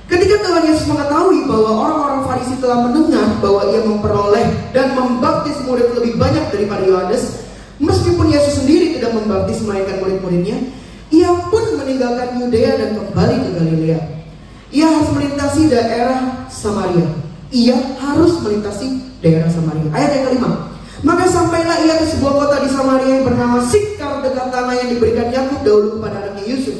Ketika Tuhan Yesus mengetahui bahwa orang-orang Farisi telah mendengar bahwa Ia memperoleh dan membaptis murid lebih banyak daripada Yohanes, meskipun Yesus sendiri tidak membaptis melainkan murid-muridnya, Ia pun meninggalkan Yudea dan kembali ke Galilea. Ia harus melintasi daerah Samaria. Ayat yang kelima. Maka sampailah ia ke sebuah kota di Samaria yang bernama Sikar, dekat tanah yang diberikan Yakub dahulu kepada anaknya Yusuf.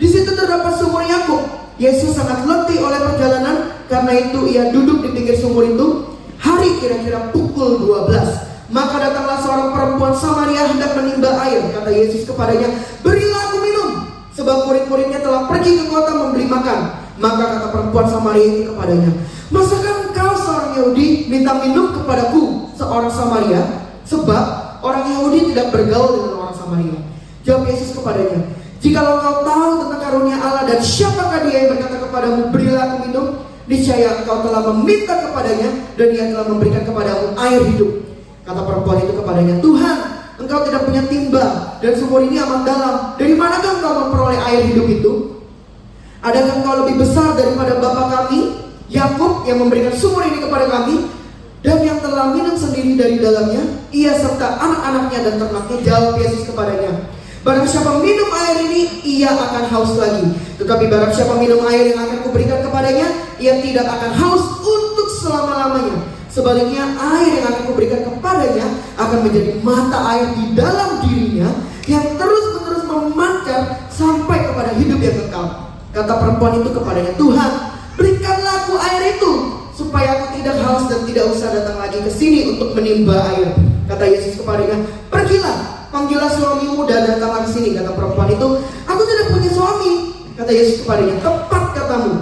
Di situ terdapat sumur Yakub. Yesus sangat letih oleh perjalanan, karena itu ia duduk di pinggir sumur itu. Hari kira-kira pukul 12. Maka datanglah seorang perempuan Samaria hendak menimba air. Kata Yesus kepadanya, berilah aku minum, sebab murid-muridnya telah pergi ke kota membeli makan. Maka kata perempuan Samaria itu kepadanya, masakan kau seorang Yahudi minta minum kepadaku seorang Samaria? Sebab orang Yahudi tidak bergaul dengan orang Samaria. Jawab Yesus kepadanya, jikalau kau tahu tentang karunia Allah dan siapakah dia yang berkata kepadamu, berilah aku minum, niscaya kau telah meminta kepadanya dan Ia telah memberikan kepadamu air hidup. Kata perempuan itu kepadanya, Tuhan, engkau tidak punya timba dan sumur ini amat dalam. Dari manakah engkau memperoleh air hidup itu? Adakah engkau lebih besar daripada bapa kami Yakub yang memberikan sumur ini kepada kami, dan yang telah minum sendiri dari dalamnya, ia serta anak-anaknya dan ternaknya? Jawab Yesus kepadanya, barang siapa minum air ini, ia akan haus lagi. Tetapi barang siapa minum air yang akan kuberikan kepadanya, ia tidak akan haus untuk selama-lamanya. Sebaliknya, air yang akan kuberikan kepadanya akan menjadi mata air di dalam dirinya yang terus-menerus memancar sampai kepada hidup yang kekal. Kata perempuan itu kepadanya, Tuhan, berikanlah aku air itu, supaya aku tidak haus dan tidak usah datang lagi ke sini untuk menimba air. Kata Yesus kepadanya, pergilah, panggillah suamimu dan datanglah ke sini. Kata perempuan itu, aku tidak punya suami. Kata Yesus kepadanya, tepat katamu,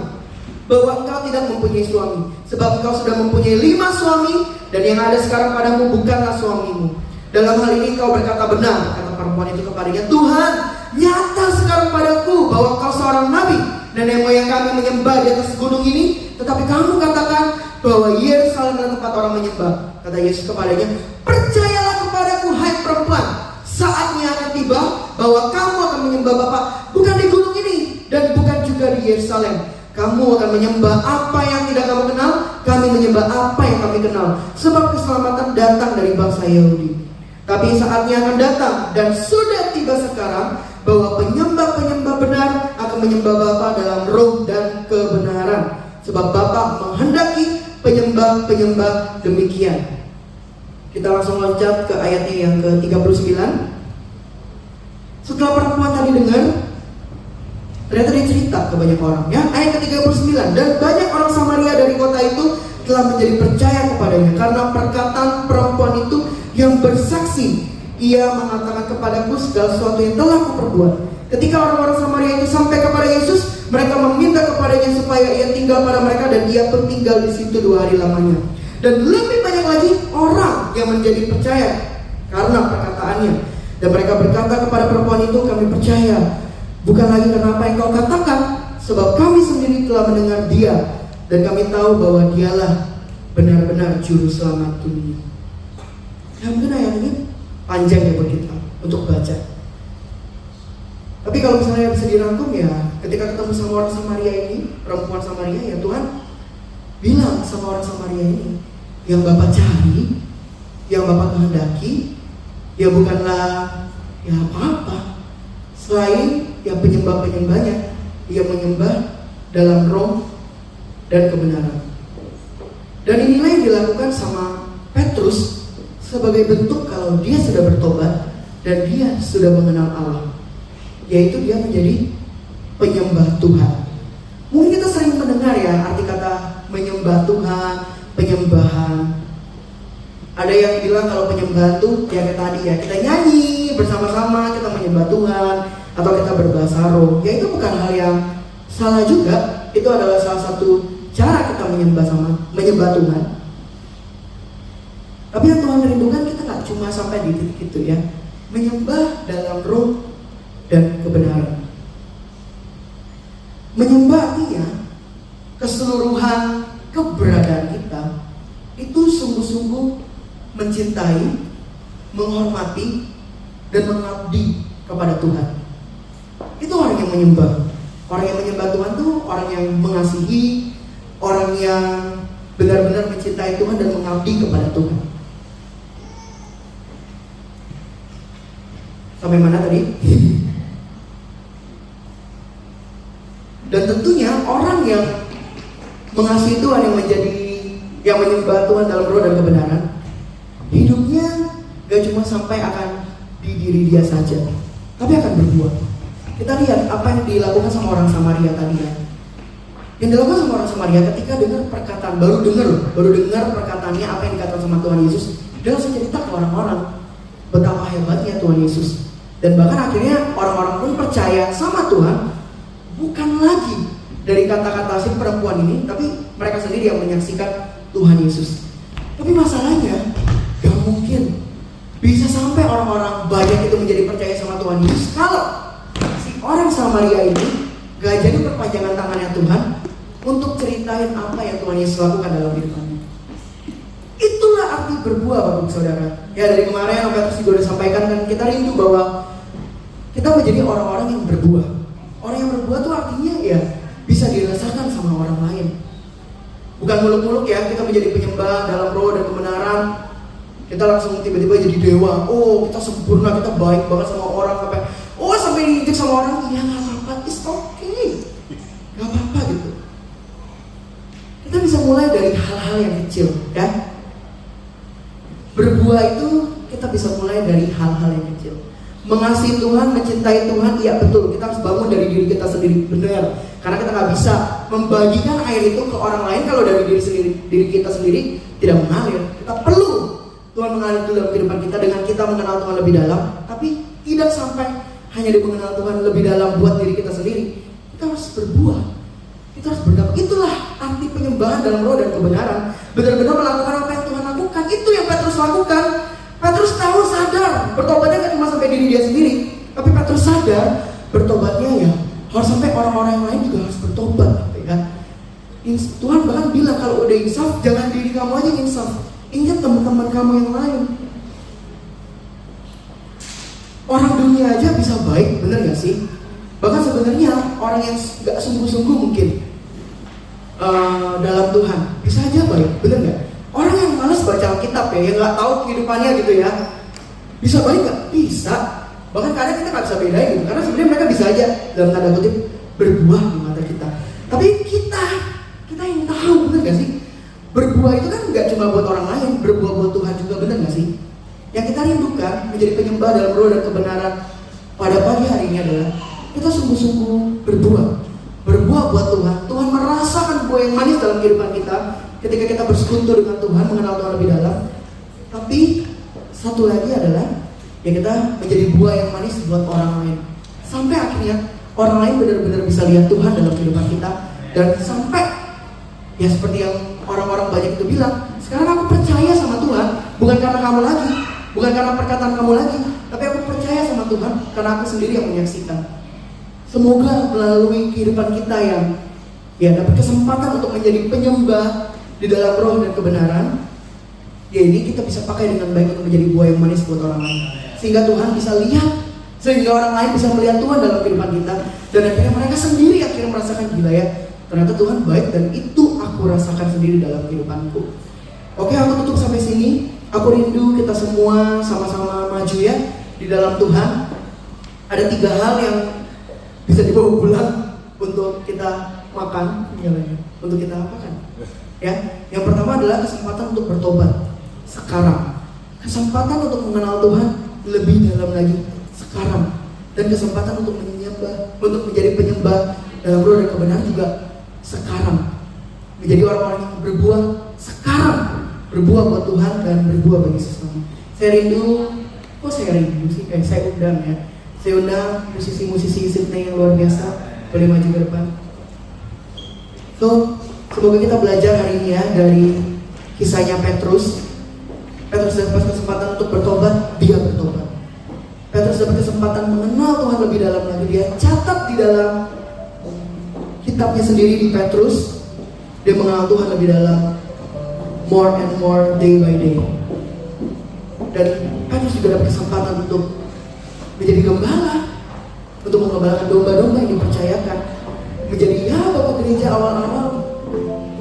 bahwa engkau tidak mempunyai suami, sebab engkau sudah mempunyai 5 suami, dan yang ada sekarang padamu bukanlah suamimu. Dalam hal ini engkau berkata benar. Kata perempuan itu kepadanya, Tuhan, nyata sekarang padaku bahwa engkau seorang nabi. Nenek moyang kami menyembah di atas gunung ini, tetapi kamu katakan bahwa Yerusalem adalah tempat orang menyembah. Kata Yesus kepadanya, percayalah kepadaku, hai perempuan, saatnya akan tiba bahwa kamu akan menyembah Bapa bukan di gunung ini dan bukan juga di Yerusalem. Kamu akan menyembah apa yang tidak kamu kenal, kami menyembah apa yang kami kenal, sebab keselamatan datang dari bangsa Yahudi. Tapi saatnya akan datang dan sudah tiba sekarang bahwa penyembah-penyembah benar akan menyembah Bapa dalam roh dan kebenaran, sebab Bapa menghendaki penyembah-penyembah demikian. Kita langsung loncat ke ayatnya yang ke-39. Setelah perempuan tadi dengar, ternyata dia cerita ke banyak orang, ya. Ayat ke-39, dan banyak orang Samaria dari kota itu telah menjadi percaya kepadanya karena perkataan perempuan itu yang bersaksi, ia mengatakan kepadaku segala sesuatu yang telah kuperbuat. Ketika orang-orang Samaria itu sampai kepada Yesus, mereka meminta kepadanya supaya ia tinggal pada mereka, dan ia pun tinggal di situ 2 hari lamanya. Dan lebih banyak lagi orang yang menjadi percaya karena perkataannya. Dan mereka berkata kepada perempuan itu, kami percaya bukan lagi karena apa yang kau katakan, sebab kami sendiri telah mendengar dia, dan kami tahu bahwa dialah benar-benar juru selamat dunia. Ya mungkin ayat ini panjang ya buat kita untuk baca. Tapi kalau misalnya bisa dirangkum, ya ketika ketemu sama orang Samaria ini, perempuan Samaria, ya Tuhan bilang sama orang Samaria ini, yang Bapak cari, yang Bapak kehendaki, ya bukanlah ya apa-apa selain ya penyembah-penyembahnya yang menyembah dalam roh dan kebenaran. Dan inilah yang dilakukan sama Petrus sebagai bentuk kalau dia sudah bertobat dan dia sudah mengenal Allah, yaitu dia menjadi penyembah Tuhan. Mungkin kita sering mendengar ya arti kata menyembah Tuhan, penyembahan. Ada yang bilang kalau penyembahan itu ya kayak tadi ya, kita nyanyi bersama-sama, kita menyembah Tuhan, atau kita berbahasa roh. Ya itu bukan hal yang salah juga. Itu adalah salah satu cara kita menyembah Tuhan. Tapi yang Tuhan rindukan kita nggak cuma sampai di titik itu ya, menyembah dalam roh dan kebenaran. Menyembah artinya keseluruhan keberadaan kita itu sungguh-sungguh mencintai, menghormati, dan mengabdi kepada Tuhan. Itu orang yang menyembah. Orang yang menyembah Tuhan itu orang yang mengasihi, orang yang benar-benar mencintai Tuhan dan mengabdi kepada Tuhan. Sampai mana tadi? Dan tentunya orang yang mengasihi Tuhan, yang menyembah Tuhan dalam roh dan kebenaran, hidupnya gak cuma sampai akan di diri dia saja, tapi akan berbuah. Kita lihat apa yang dilakukan sama orang Samaria tadi ya. Yang dilakukan sama orang Samaria ketika dengar perkataan, baru dengar perkataannya apa yang dikatakan sama Tuhan Yesus, dia langsung cerita ke orang-orang betapa hebatnya Tuhan Yesus. Dan bahkan akhirnya orang-orang pun percaya sama Tuhan, bukan lagi dari kata-kata si perempuan ini, tapi mereka sendiri yang menyaksikan Tuhan Yesus. Tapi masalahnya gak mungkin bisa sampai orang-orang banyak itu menjadi percaya sama Tuhan Yesus kalau si orang Samaria ini gak jadi perpanjangan tangannya Tuhan untuk ceritain apa yang Tuhan Yesus lakukan dalam hidupnya. Itulah arti berbuah, Bapak Saudara. Ya dari kemarin yang Petrus juga udah sampaikan kan, kita rindu bahwa kita menjadi orang-orang yang berbuah. Orang yang berbuah itu artinya ya bisa dirasakan sama orang lain. Bukan muluk-muluk ya, kita menjadi penyembah dalam roh dan kebenaran, kita langsung tiba-tiba jadi dewa. Oh kita sempurna, kita baik banget sama orang, sampai diinjek sama orang. Ya gak apa-apa, it's okay, gak apa-apa gitu. Kita bisa mulai dari hal-hal yang kecil ya. Berbuah itu kita bisa mulai dari hal-hal yang kecil. mengasihi Tuhan, mencintai Tuhan, iya betul. Kita harus bangun dari diri kita sendiri, benar. Karena kita nggak bisa membagikan air itu ke orang lain kalau dari diri kita sendiri tidak mengalir. Kita perlu Tuhan mengalir itu dalam kehidupan kita dengan kita mengenal Tuhan lebih dalam. Tapi tidak sampai hanya di mengenal Tuhan lebih dalam buat diri kita sendiri. Kita harus berbuah. Kita harus berdampak. Itulah arti penyembahan dalam roh dan kebenaran. Benar-benar melakukan apa yang Tuhan lakukan. Itu yang Petrus lakukan. Petrus tahu, sadar, bertobatnya gak cuma sampai diri dia sendiri, tapi Petrus sadar bertobatnya ya harus sampai orang-orang yang lain juga harus bertobat, gitu ya. Tuhan bahkan bilang kalau udah insaf, jangan diri kamu aja insaf, ingat teman-teman kamu yang lain. Orang dunia aja bisa baik, bener gak sih? Bahkan sebenarnya orang yang gak sungguh-sungguh mungkin dalam Tuhan bisa aja baik, bener gak? Orang yang malas baca Alkitab ya, yang nggak tahu kehidupannya gitu ya, bisa baik nggak? Bisa. Bahkan kadang kita nggak bisa bedain gitu, karena sebenarnya mereka bisa aja dalam tanda kutip berbuah di mata kita. Tapi kita yang tahu, bener nggak sih? Berbuah itu kan nggak cuma buat orang lain, berbuah buat Tuhan juga, bener nggak sih? Yang kita rindukan menjadi penyembah dalam roh dan kebenaran pada pagi hari ini adalah kita sungguh-sungguh berbuah buat Tuhan. Tuhan merasakan buah yang manis dalam kehidupan kita ketika kita bersekutu dengan Tuhan, mengenal Tuhan lebih dalam. Tapi satu lagi adalah ya kita menjadi buah yang manis buat orang lain. Sampai akhirnya orang lain benar-benar bisa lihat Tuhan dalam kehidupan kita. Dan sampai ya seperti yang orang-orang banyak itu bilang, sekarang aku percaya sama Tuhan bukan karena kamu lagi, bukan karena perkataan kamu lagi, tapi aku percaya sama Tuhan karena aku sendiri yang menyaksikan. Semoga melalui kehidupan kita yang ya dapat kesempatan untuk menjadi penyembah di dalam roh dan kebenaran, ya ini kita bisa pakai dengan baik untuk menjadi buah yang manis buat orang lain, sehingga Tuhan bisa lihat, sehingga orang lain bisa melihat Tuhan dalam kehidupan kita, dan akhirnya mereka sendiri akhirnya merasakan gila ya, ternyata Tuhan baik dan itu aku rasakan sendiri dalam kehidupanku. Oke, aku tutup sampai sini. Aku rindu kita semua sama-sama maju ya di dalam Tuhan. Ada 3 hal yang bisa dibawa pulang untuk kita makan, untuk kita apakan? Ya, yang pertama adalah kesempatan untuk bertobat sekarang, kesempatan untuk mengenal Tuhan lebih dalam lagi sekarang, dan kesempatan untuk menyembah, untuk menjadi penyembah dalam roh dan kebenaran juga sekarang, menjadi orang-orang yang berbuah sekarang, berbuah buat Tuhan dan berbuah bagi sesama. Saya rindu sih, saya undang ya, saya undang musisi-musisi Sydney yang luar biasa, boleh maju ke depan. So, semoga kita belajar hari ini ya dari kisahnya Petrus. Petrus dapat kesempatan untuk bertobat, dia bertobat. Petrus dapat kesempatan mengenal Tuhan lebih dalam lagi, dia catat di dalam kitabnya sendiri di Petrus, dia mengenal Tuhan lebih dalam, more and more day by day. Dan Petrus juga dapat kesempatan untuk menjadi gembala, untuk mengembalakan domba-domba yang dipercayakan, menjadi ya bapak gereja awal-awal,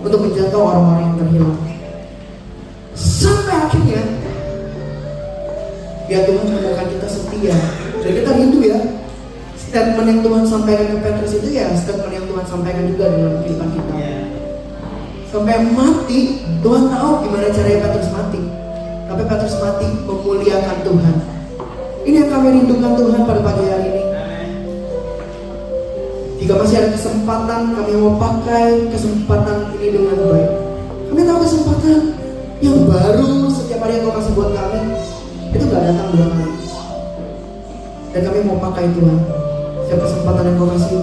untuk menjangkau orang-orang yang terhilang. Sampai akhirnya ya Tuhan menemukan kita setia. Dan kita rindu ya, statement yang Tuhan sampaikan ke Petrus itu ya statement yang Tuhan sampaikan juga dalam kehidupan kita. Sampai mati, Tuhan tahu gimana caranya Petrus mati. Tapi Petrus mati memuliakan Tuhan. Ini yang kami rindukan Tuhan pada pagi hari ini. Jika masih ada kesempatan, kami mau pakai kesempatan ini dengan baik. Kami tahu kesempatan yang baru setiap hari yang Kau kasih buat kami itu gak datang 2 kali. Dan kami mau pakai Tuhan setiap kesempatan yang Kau kasih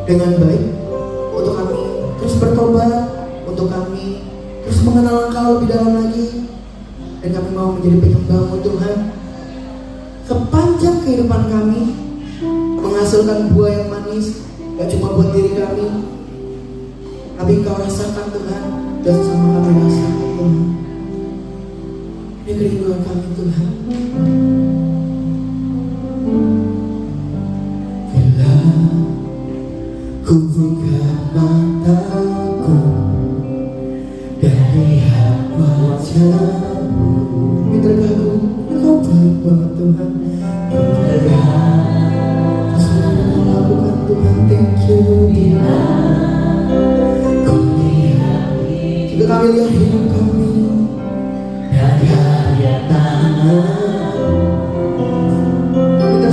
dengan baik, untuk kami terus bertobat, untuk kami terus mengenal Engkau lebih dalam lagi. Dan kami mau menjadi penyembah-Mu Tuhan sepanjang kehidupan kami, menghasilkan buah yang manis, gak cuma buat diri kami, tapi Engkau rasakan Tuhan, dan sesama kami rasakan Tuhan. Ini kerinduan kami Tuhan. Bila ku buka mataku dan lihat wajah-Mu, ini terganggu, Engkau berbuat Tuhan. Tuhan, thank you. Jika kami lihat hidup kami dari karya tangan, kita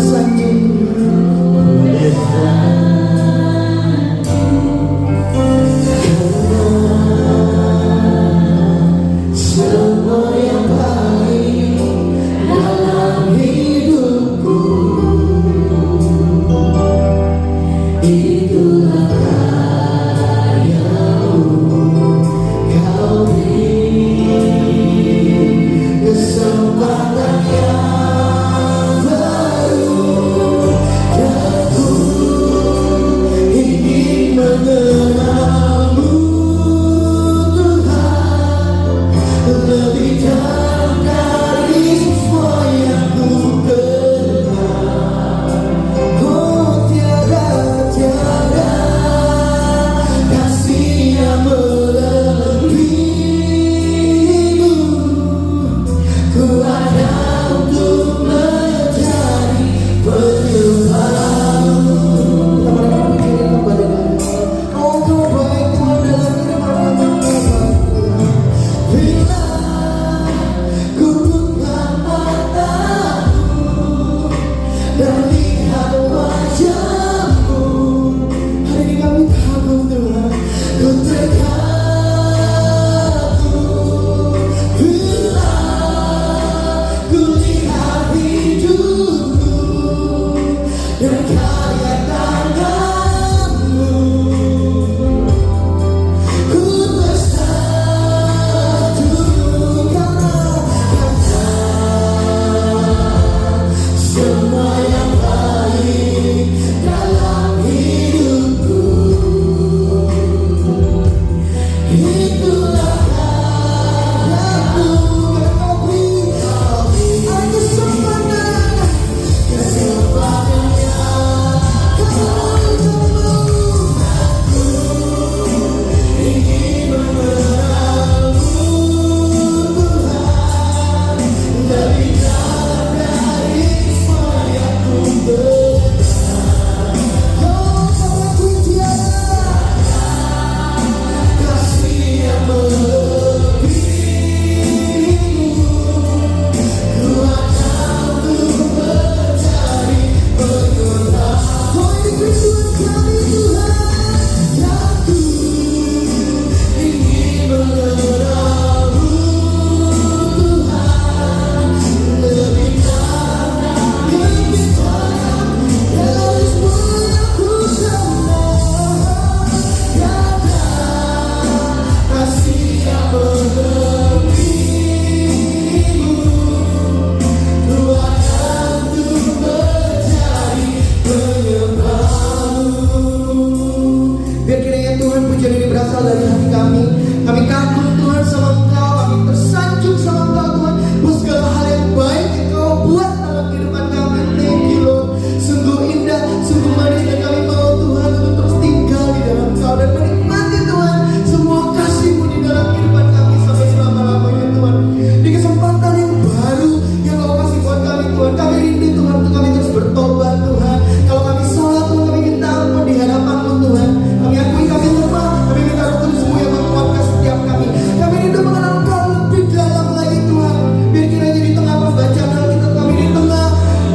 berasal dari hati kami. Kami kagum Tuhan sama Engkau, kami tersanjung sama Engkau Tuhan. Buat segala hal yang baik yang Kau buat dalam kehidupan kami. Thank you Lord. Sungguh indah, sungguh manis, dan kami mau Tuhan untuk terus tinggal di dalam Kau dan menikmati Tuhan semua kasih-Mu di dalam kehidupan kami sampai selama-lamanya Tuhan. Di kesempatan yang baru yang Kau kasih buat kami Tuhan, kami rindu Tuhan untuk kami terus bertobat Tuhan. Kalau kami salah Tuhan, kami minta ampun di hadapan-Mu Tuhan. Kami akui kami lemah, kami minta Roh Kudus-Mu yang menguatkan setiap kami. Kami rindu mengenal Kau lebih dalam lagi Tuhan. Biar kiranya di tengah pembacaan Alkitab kami, di tengah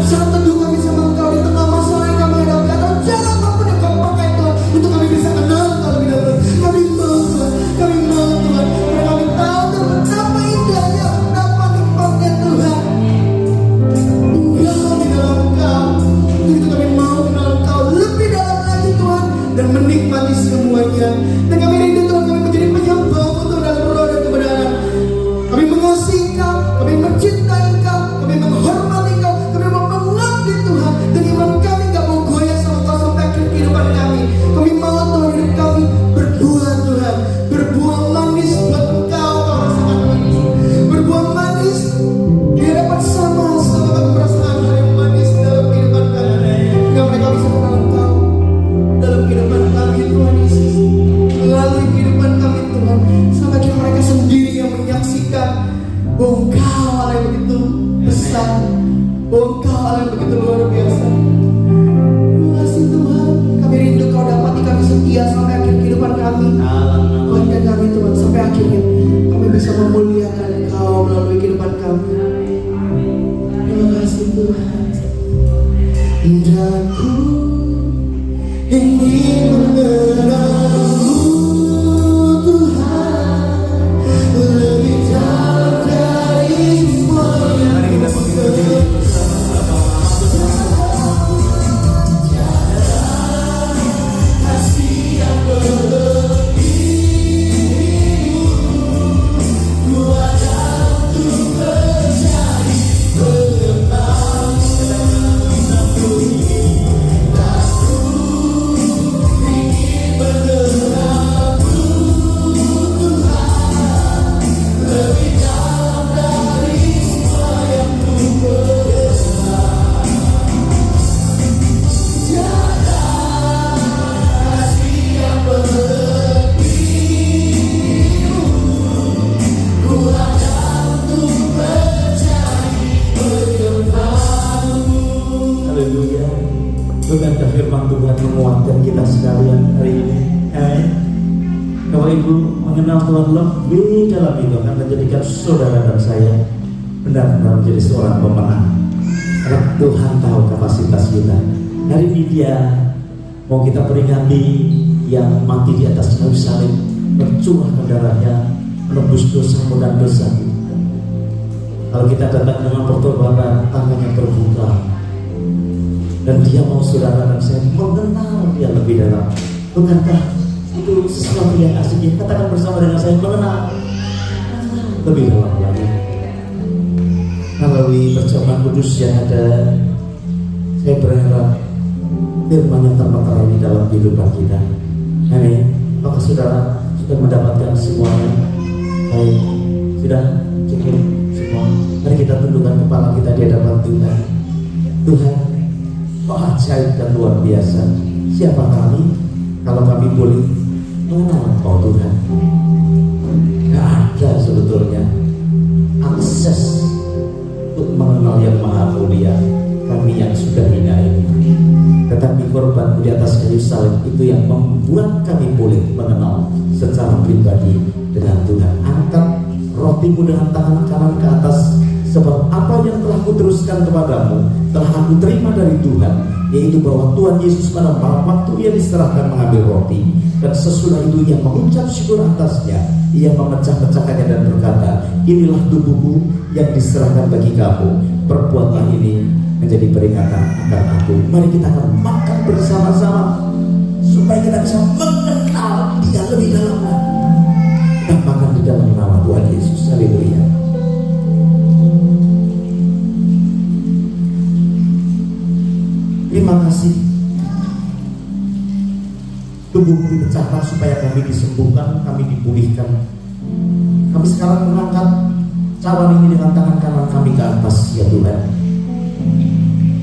saat teduh kami sama Engkau, di tengah masalah yang kami hadapi, atau jalan apapun yang Kau pakai Tuhan, untuk kami bisa kenal Kau lebih dalam. Kami mau Tuhan, kami mau Tuhan, karena kami tahu Tuhan betapa indahnya, betapa nikmatnya Tuhan tinggal di dalam Engkau. Untuk itu kami mau kenal Engkau lebih dalam lagi Tuhan, dan menikmati semuanya. Dan kami rindu Tuhan, kami menjadi penyembah-Mu Tuhan dalam roh dan kebenaran. Kami mengasihi Engkau, kami mencintai Engkau, kami menghormati Engkau, kami mau mengabdi Tuhan. Dan iman kami gak mau goyah sama Engkau sampai akhir kehidupan kami. Kami mau Tuhan hidup kami berbuah Tuhan, berbuah manis buat Engkau. Kau rasakan manis, berbuah manis di hadapan sama kami merasakan hal yang manis dalam kehidupan kami. Hingga mereka bisa kenal Engkau dalam kehidupan kami Tuhan Yesus, melalui kehidupan kami Tuhan, sampai akhirnya mereka sendiri yang menyaksikan bahwa Engkau Allah yang begitu besar, bahwa Engkau Allah yang begitu luar biasa. Terima kasih Tuhan, kami rindu Kau dapati kami setia sampai akhir kehidupan kami. Kuatkan kami Tuhan sampai akhirnya kami bisa memuliakan Engkau melalui kehidupan kami. Terima kasih Tuhan. Dan ku ingin mengenal-Mu Tuhan lebih dalam dari semuanya. Mari kita bangkit kasih yang berlebih-Mu, ku ada untuk menjadi pengenal-Mu. Haleluya. Bukankah firman Tuhan menguatkan kita sekalian hari ini? Amin. Bapak Ibu, mengenal Tuhan lebih dalam itu akan menjadikan saudara dan saya benar-benar menjadi seorang pemenang. Karena Tuhan tahu kapasitas kita. Hari ini Dia mau kita peringati yang mati di atas kayu salib, mencurahkan darahnya, menebus dosa dan dosa kita. Kalau kita datang dengan pertobatan, tangannya terbuka, dan Dia mau saudara dan saya mengenal Dia lebih dalam. Bukankah itu sesuatu yang asik? Ya, katakan bersama dengan saya, mengenal lebih dalam lagi. Melalui perjamuan kudus yang ada, saya berharap firman yang terpatah ini dalam kehidupan kita. Amin. Maka saudara sudah mendapatkan semuanya. Baik, sudah cukup semua. Mari kita tundukkan kepala kita di hadapan Tuhan. Tuhan, Maha ajaib dan luar biasa. Siapa kami kalau kami boleh mengenal Engkau Tuhan? Gak ada sebetulnya akses untuk mengenal yang Maha Mulia. Kami yang sudah hina ini, tetapi korban di atas kayu salib itu yang membuat kami boleh mengenal secara pribadi dengan Tuhan. Angkat rotimu dengan tangan kanan ke atas, sebab apa yang telah kuteruskan kepadamu telah aku terima dari Tuhan, yaitu bahwa Tuhan Yesus pada malam waktu Ia diserahkan mengambil roti, dan sesudah itu Ia mengucap syukur atasnya, Ia memecah-mecahkannya dan berkata, inilah tubuhku yang diserahkan bagi kamu, perbuatlah ini menjadi peringatan akan aku. Mari kita akan makan bersama-sama supaya kita bisa mengenal Dia lebih dalam lagi. Kita makan di dalam nama Tuhan Yesus. Haleluya. Terima kasih. tubuhmu dipecahkan supaya kami disembuhkan, kami dipulihkan. Kami sekarang mengangkat cawan ini dengan tangan kanan kami ke atas, ya Tuhan.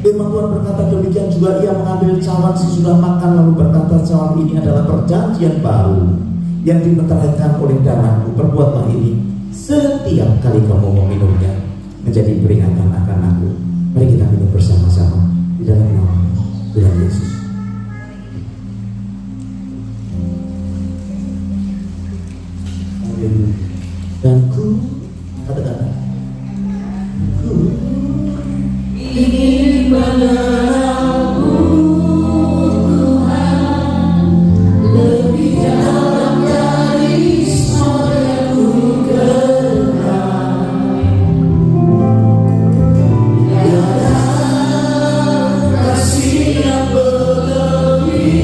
Firman Tuhan berkata demikian juga ia mengambil cawan sesudah makan, lalu berkata, cawan ini adalah perjanjian baru yang dimeteraikan oleh darahku. Perbuatlah ini setiap kali kamu meminumnya menjadi peringatan akan aku. Mari kita minum bersama-sama di dalam nama Tuhan Yesus. Dan ku katakan ku ingin mengenalmu Tuhan lebih dalam dari semua yang ku kenal. Tiada kasih yang melebihimu,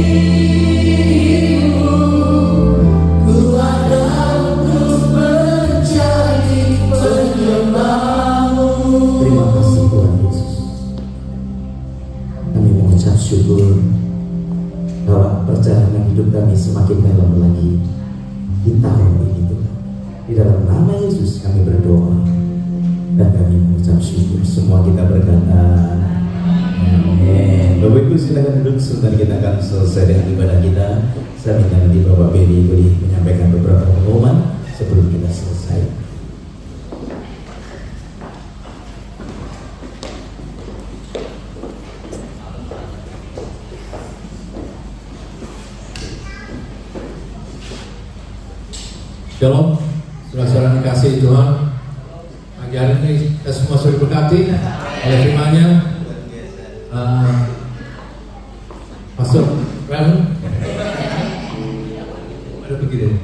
ku ada untuk menjadi penyembahmu. Terima kasih Tuhan Yesus. Kami mengucap syukur bahwa perjalanan hidup kami semakin dalam lagi di tahun ini Tuhan. Di dalam nama Yesus kami berdoa dan kami mengucap syukur. Semua kita berkata amin. Bapak Ibu silakan duduk, sebentar kita akan selesai dengan ibadah kita. Saya minta nanti Bapak Beri boleh menyampaikan beberapa pengumuman sebelum kita selesai. Shalom, saudara-saudara dikasihi Tuhan. Pagi hari ini kita semua sudah diberkati oleh firman-Nya. Pastor Ram, ada begini.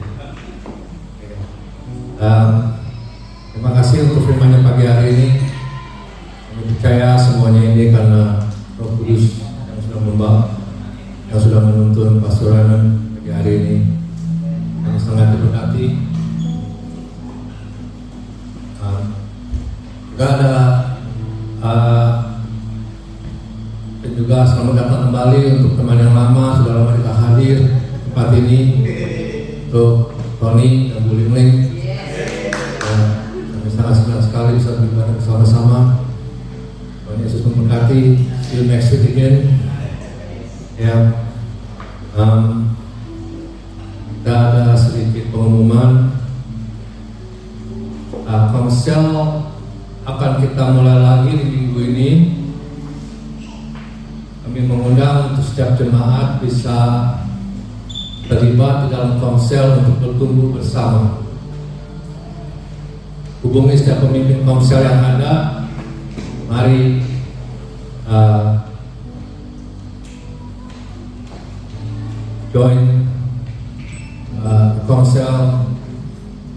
Terima kasih untuk firman-Nya pagi hari ini. Kami percaya semuanya ini karena Roh Kudus yang sudah membawa, yang sudah menuntun Pastor Ram pagi hari ini. Kami sangat diberkati. Juga ada dan juga selamat datang kembali untuk teman yang lama, sudah lama kita hadir di tempat ini, untuk Tony dan Bu Limling. Kami sangat senang sekali bisa beribadah bersama-sama. Tuhan Yesus memberkati. See you next week again. Ya, kita ada sedikit pengumuman. Komsel akan kita mulai lagi di minggu ini. Kami mengundang untuk setiap jemaat bisa terlibat di dalam komsel untuk bertumbuh bersama. Hubungi setiap pemimpin komsel yang ada. Mari join komsel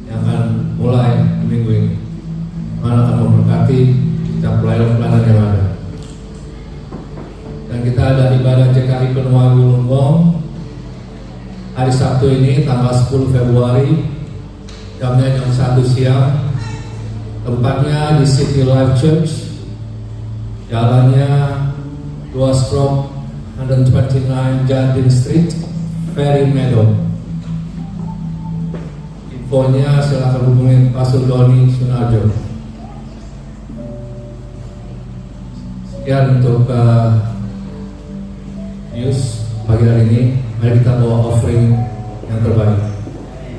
yang akan mulai di minggu ini. Mana akan memberkati setiap pelayanan-pelayanan yang ada. Dan kita ada ibadah JKI Penuagu Lumbong hari Sabtu ini tanggal 10 Februari, jamnya jam 1 siang. Tempatnya di City Life Church, jalannya 2 Stroke 129 Jardine Street, Ferry Meadow. Infonya silakan hubungi Pastor Doni Sunarjo. Sekian untuk news pagi hari ini. Mari kita bawa offering yang terbaik.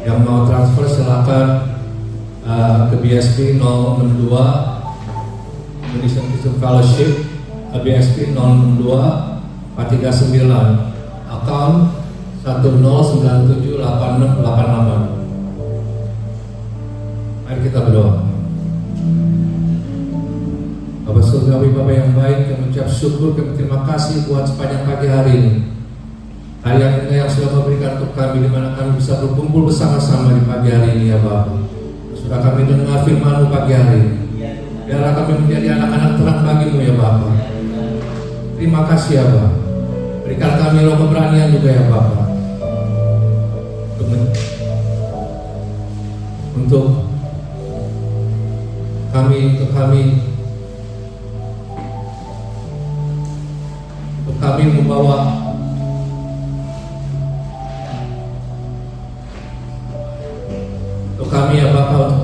Yang mau transfer silakan ke BSP 062 Indonesian Christian Fellowship, BSP 062 439, account 10978688. Mari kita berdoa. Bapak surgawi, Bapak yang baik, kami ucap syukur, kami terima kasih buat sepanjang pagi hari ini. Hari yang ini yang sudah memberikan untuk kami, di mana kami bisa berkumpul bersama-sama di pagi hari ini ya Bapak. Sudah kami dengar firman-Mu pagi hari ini. Biarlah kami menjadi anak-anak terang bagi-Mu ya Bapak. Terima kasih ya Bapak. Berikan kami roh keberanian juga ya Bapak. Untuk kami membawa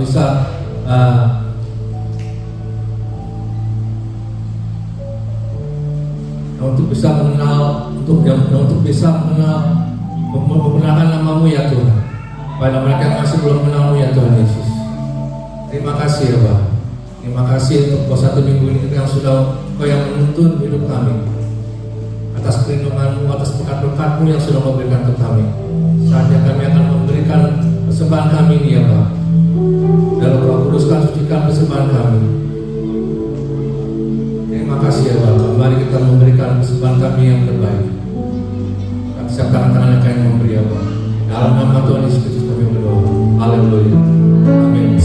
bisa membenarkan namamu ya Tuhan, pada mereka yang masih belum mengenalmu ya Tuhan Yesus. Terima kasih ya Pak. Terima kasih untuk 1 minggu ini yang sudah Kau yang menuntun hidup kami, atas perlindunganmu, atas berkat-berkatmu yang sudah Kau berikan untuk kami. Saatnya kami akan memberikan persembahan kami ini ya Pak. Dalam Roh Kudus kan sucikan persembahan kami. Terima kasih ya Pak. Mari kita memberikan persembahan kami yang terbaik. Siap tangan-tangan yang kami memberi ya Pak. Dalam nama Tuhan Yesus Kristus kami berdoa. Haleluya. Amin.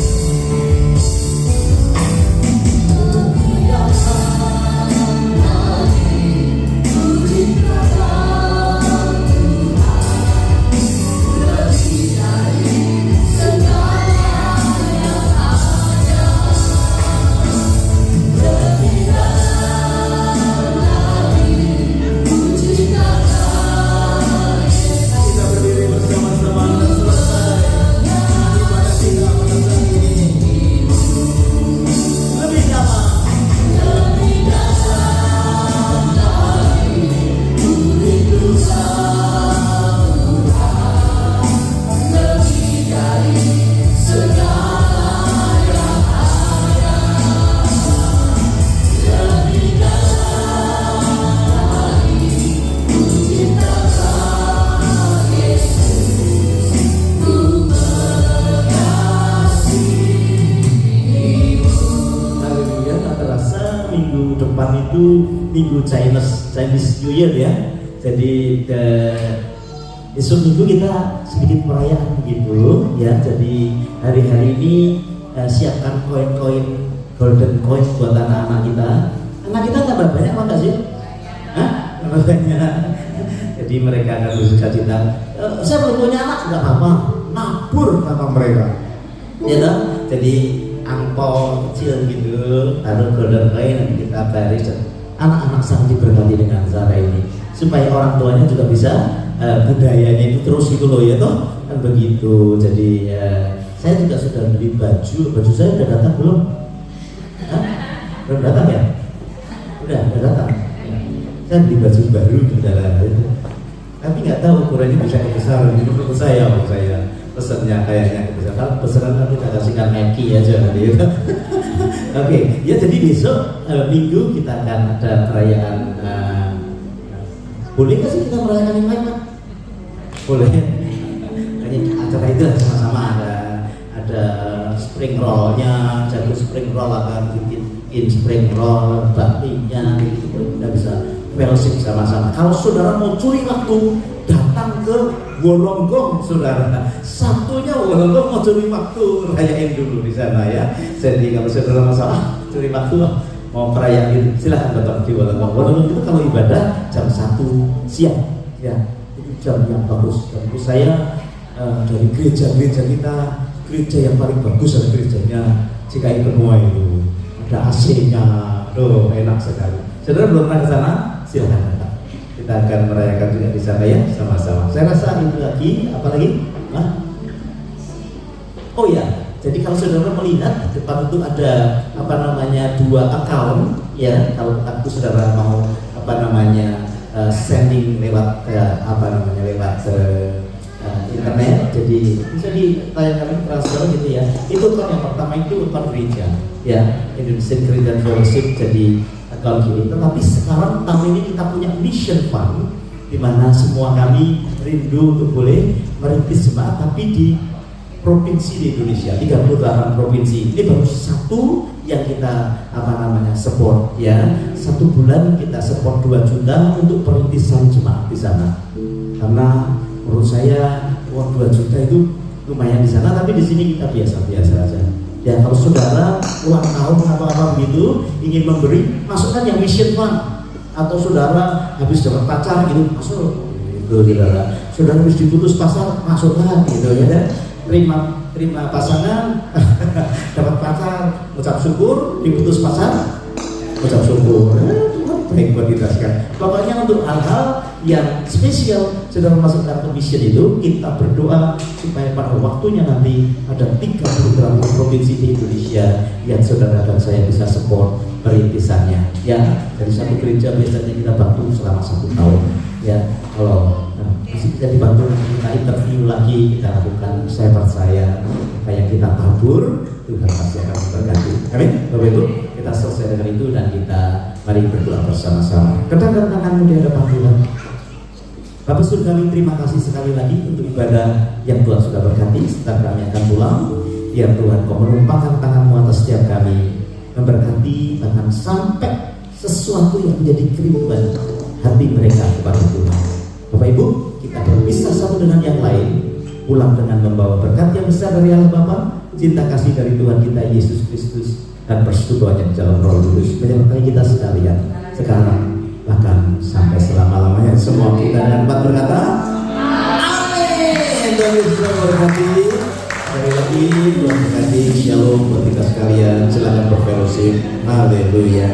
Minggu Chinese New Year ya. Jadi besok minggu kita sedikit perayaan begitu ya. Jadi hari-hari ini siapkan koin-koin, golden coin buat anak-anak kita. Anak kita tambah banyak apa enggak sih? Hah? Tambah banyak. Jadi mereka akan bersuka cita. Saya belum punya anak, enggak apa-apa. Nabur sama mereka. Ya toh? Jadi angpau kecil gitu, taruh golden coin, nanti kita baris. Anak-anak sangat diberkati dengan cara ini supaya orang tuanya juga bisa budayanya itu terus gitu loh ya toh, kan begitu. Jadi saya juga sudah beli baju saya udah datang belum? Hah? Belum datang ya? Udah datang ya. Saya beli baju baru tapi nggak tahu ukurannya bisa kebesaran. Ini menurut saya pesannya kayaknya kebesaran. Pesanan nanti kita kasihkan Eki aja gitu. Oke, ya jadi besok minggu kita akan ada perayaan. Boleh nggak sih kita merayakan yang lain, Pak? Boleh. Kayaknya acara itu sama-sama ada spring rollnya, jago spring roll akan bikin spring roll, bakminya gitu. Kita bisa fellowship sama-sama. Kalau saudara mau curi waktu, datang ke Wolonggong saudara. Satunya Wolonggong mau curi waktu, rayain dulu di sana ya. Jadi kalau saudara masalah curi waktu mau perayaan silahkan datang di Wolonggong. Wolonggong itu kalau ibadah jam 1 siang ya, itu jam yang bagus. Dan saya dari gereja-gereja kita, gereja yang paling bagus adalah gerejanya GKI Benua itu. Ada AC-nya, aduh enak sekali. Saudara belum pernah ke sana? Silahkan datang. Kita akan merayakan juga di sana ya, sama-sama. Saya rasa itu lagi, apa lagi? Hah? Oh ya, jadi kalau saudara melihat di depan itu ada dua account ya. Kalau aku saudara mau sending lewat internet, jadi bisa ditayangkan transfer gitu ya. Itu kan yang pertama itu account gereja ya, Indonesian Christian Fellowship, jadi account gini. Tetapi sekarang tahun ini kita punya mission fund di mana semua kami rindu untuk boleh merintis jemaat tapi di provinsi di Indonesia, 38 provinsi. Ini baru satu yang kita support ya. 1 bulan kita support 2 juta untuk perintisan jemaat di sana. Karena menurut saya uang 2 juta itu lumayan di sana, tapi di sini kita biasa-biasa aja. Ya kalau saudara ulang tahun atau apa begitu ingin memberi, masukkan yang mission fund. Atau saudara habis dapat pacar gitu, masuk itu saudara habis diputus pacar, masukkan gitu ya. Terima pasangan dapat pacar, ucap syukur, diputus pacar, ucap syukur. Baik buat kita sekarang. Pokoknya untuk hal-hal yang spesial. Saudara masuk dalam mission itu, kita berdoa supaya pada waktunya nanti ada 3 program provinsi di Indonesia yang saudara dan saya bisa support perintisannya. Ya, dari satu gereja biasanya kita bantu selama 1 tahun. Ya, kalau masih bisa dibantu, kita interview lagi, kita lakukan. Saya percaya kayak kita tabur, Tuhan pasti akan memberkati. Amin. Bapak Ibu, kita selesai dengan itu dan kita mari berdoa bersama-sama. Kedangkan tanganmu di hadapan Tuhan. Bapak Surga, kami terima kasih sekali lagi untuk ibadah yang Tuhan sudah berkati. Setelah kami akan pulang, biar Tuhan kau menumpahkan tanganmu atas setiap kami, memberkati bahkan sampai sesuatu yang menjadi kerinduan hati mereka kepada Tuhan. Bapak Ibu, kita berpisah satu dengan yang lain, pulang dengan membawa berkat yang besar dari Allah Bapa, cinta kasih dari Tuhan kita Yesus Kristus, dan persekutuan yang dalam Roh Kudus menyertai kita sekalian sekarang bahkan sampai selama-lamanya. Semua kita dengan empat berkata amin. Tuhan Yesus memberkati. Sekali lagi Tuhan berkati. Shalom buat kita sekalian. Silakan berfellowship. Haleluya.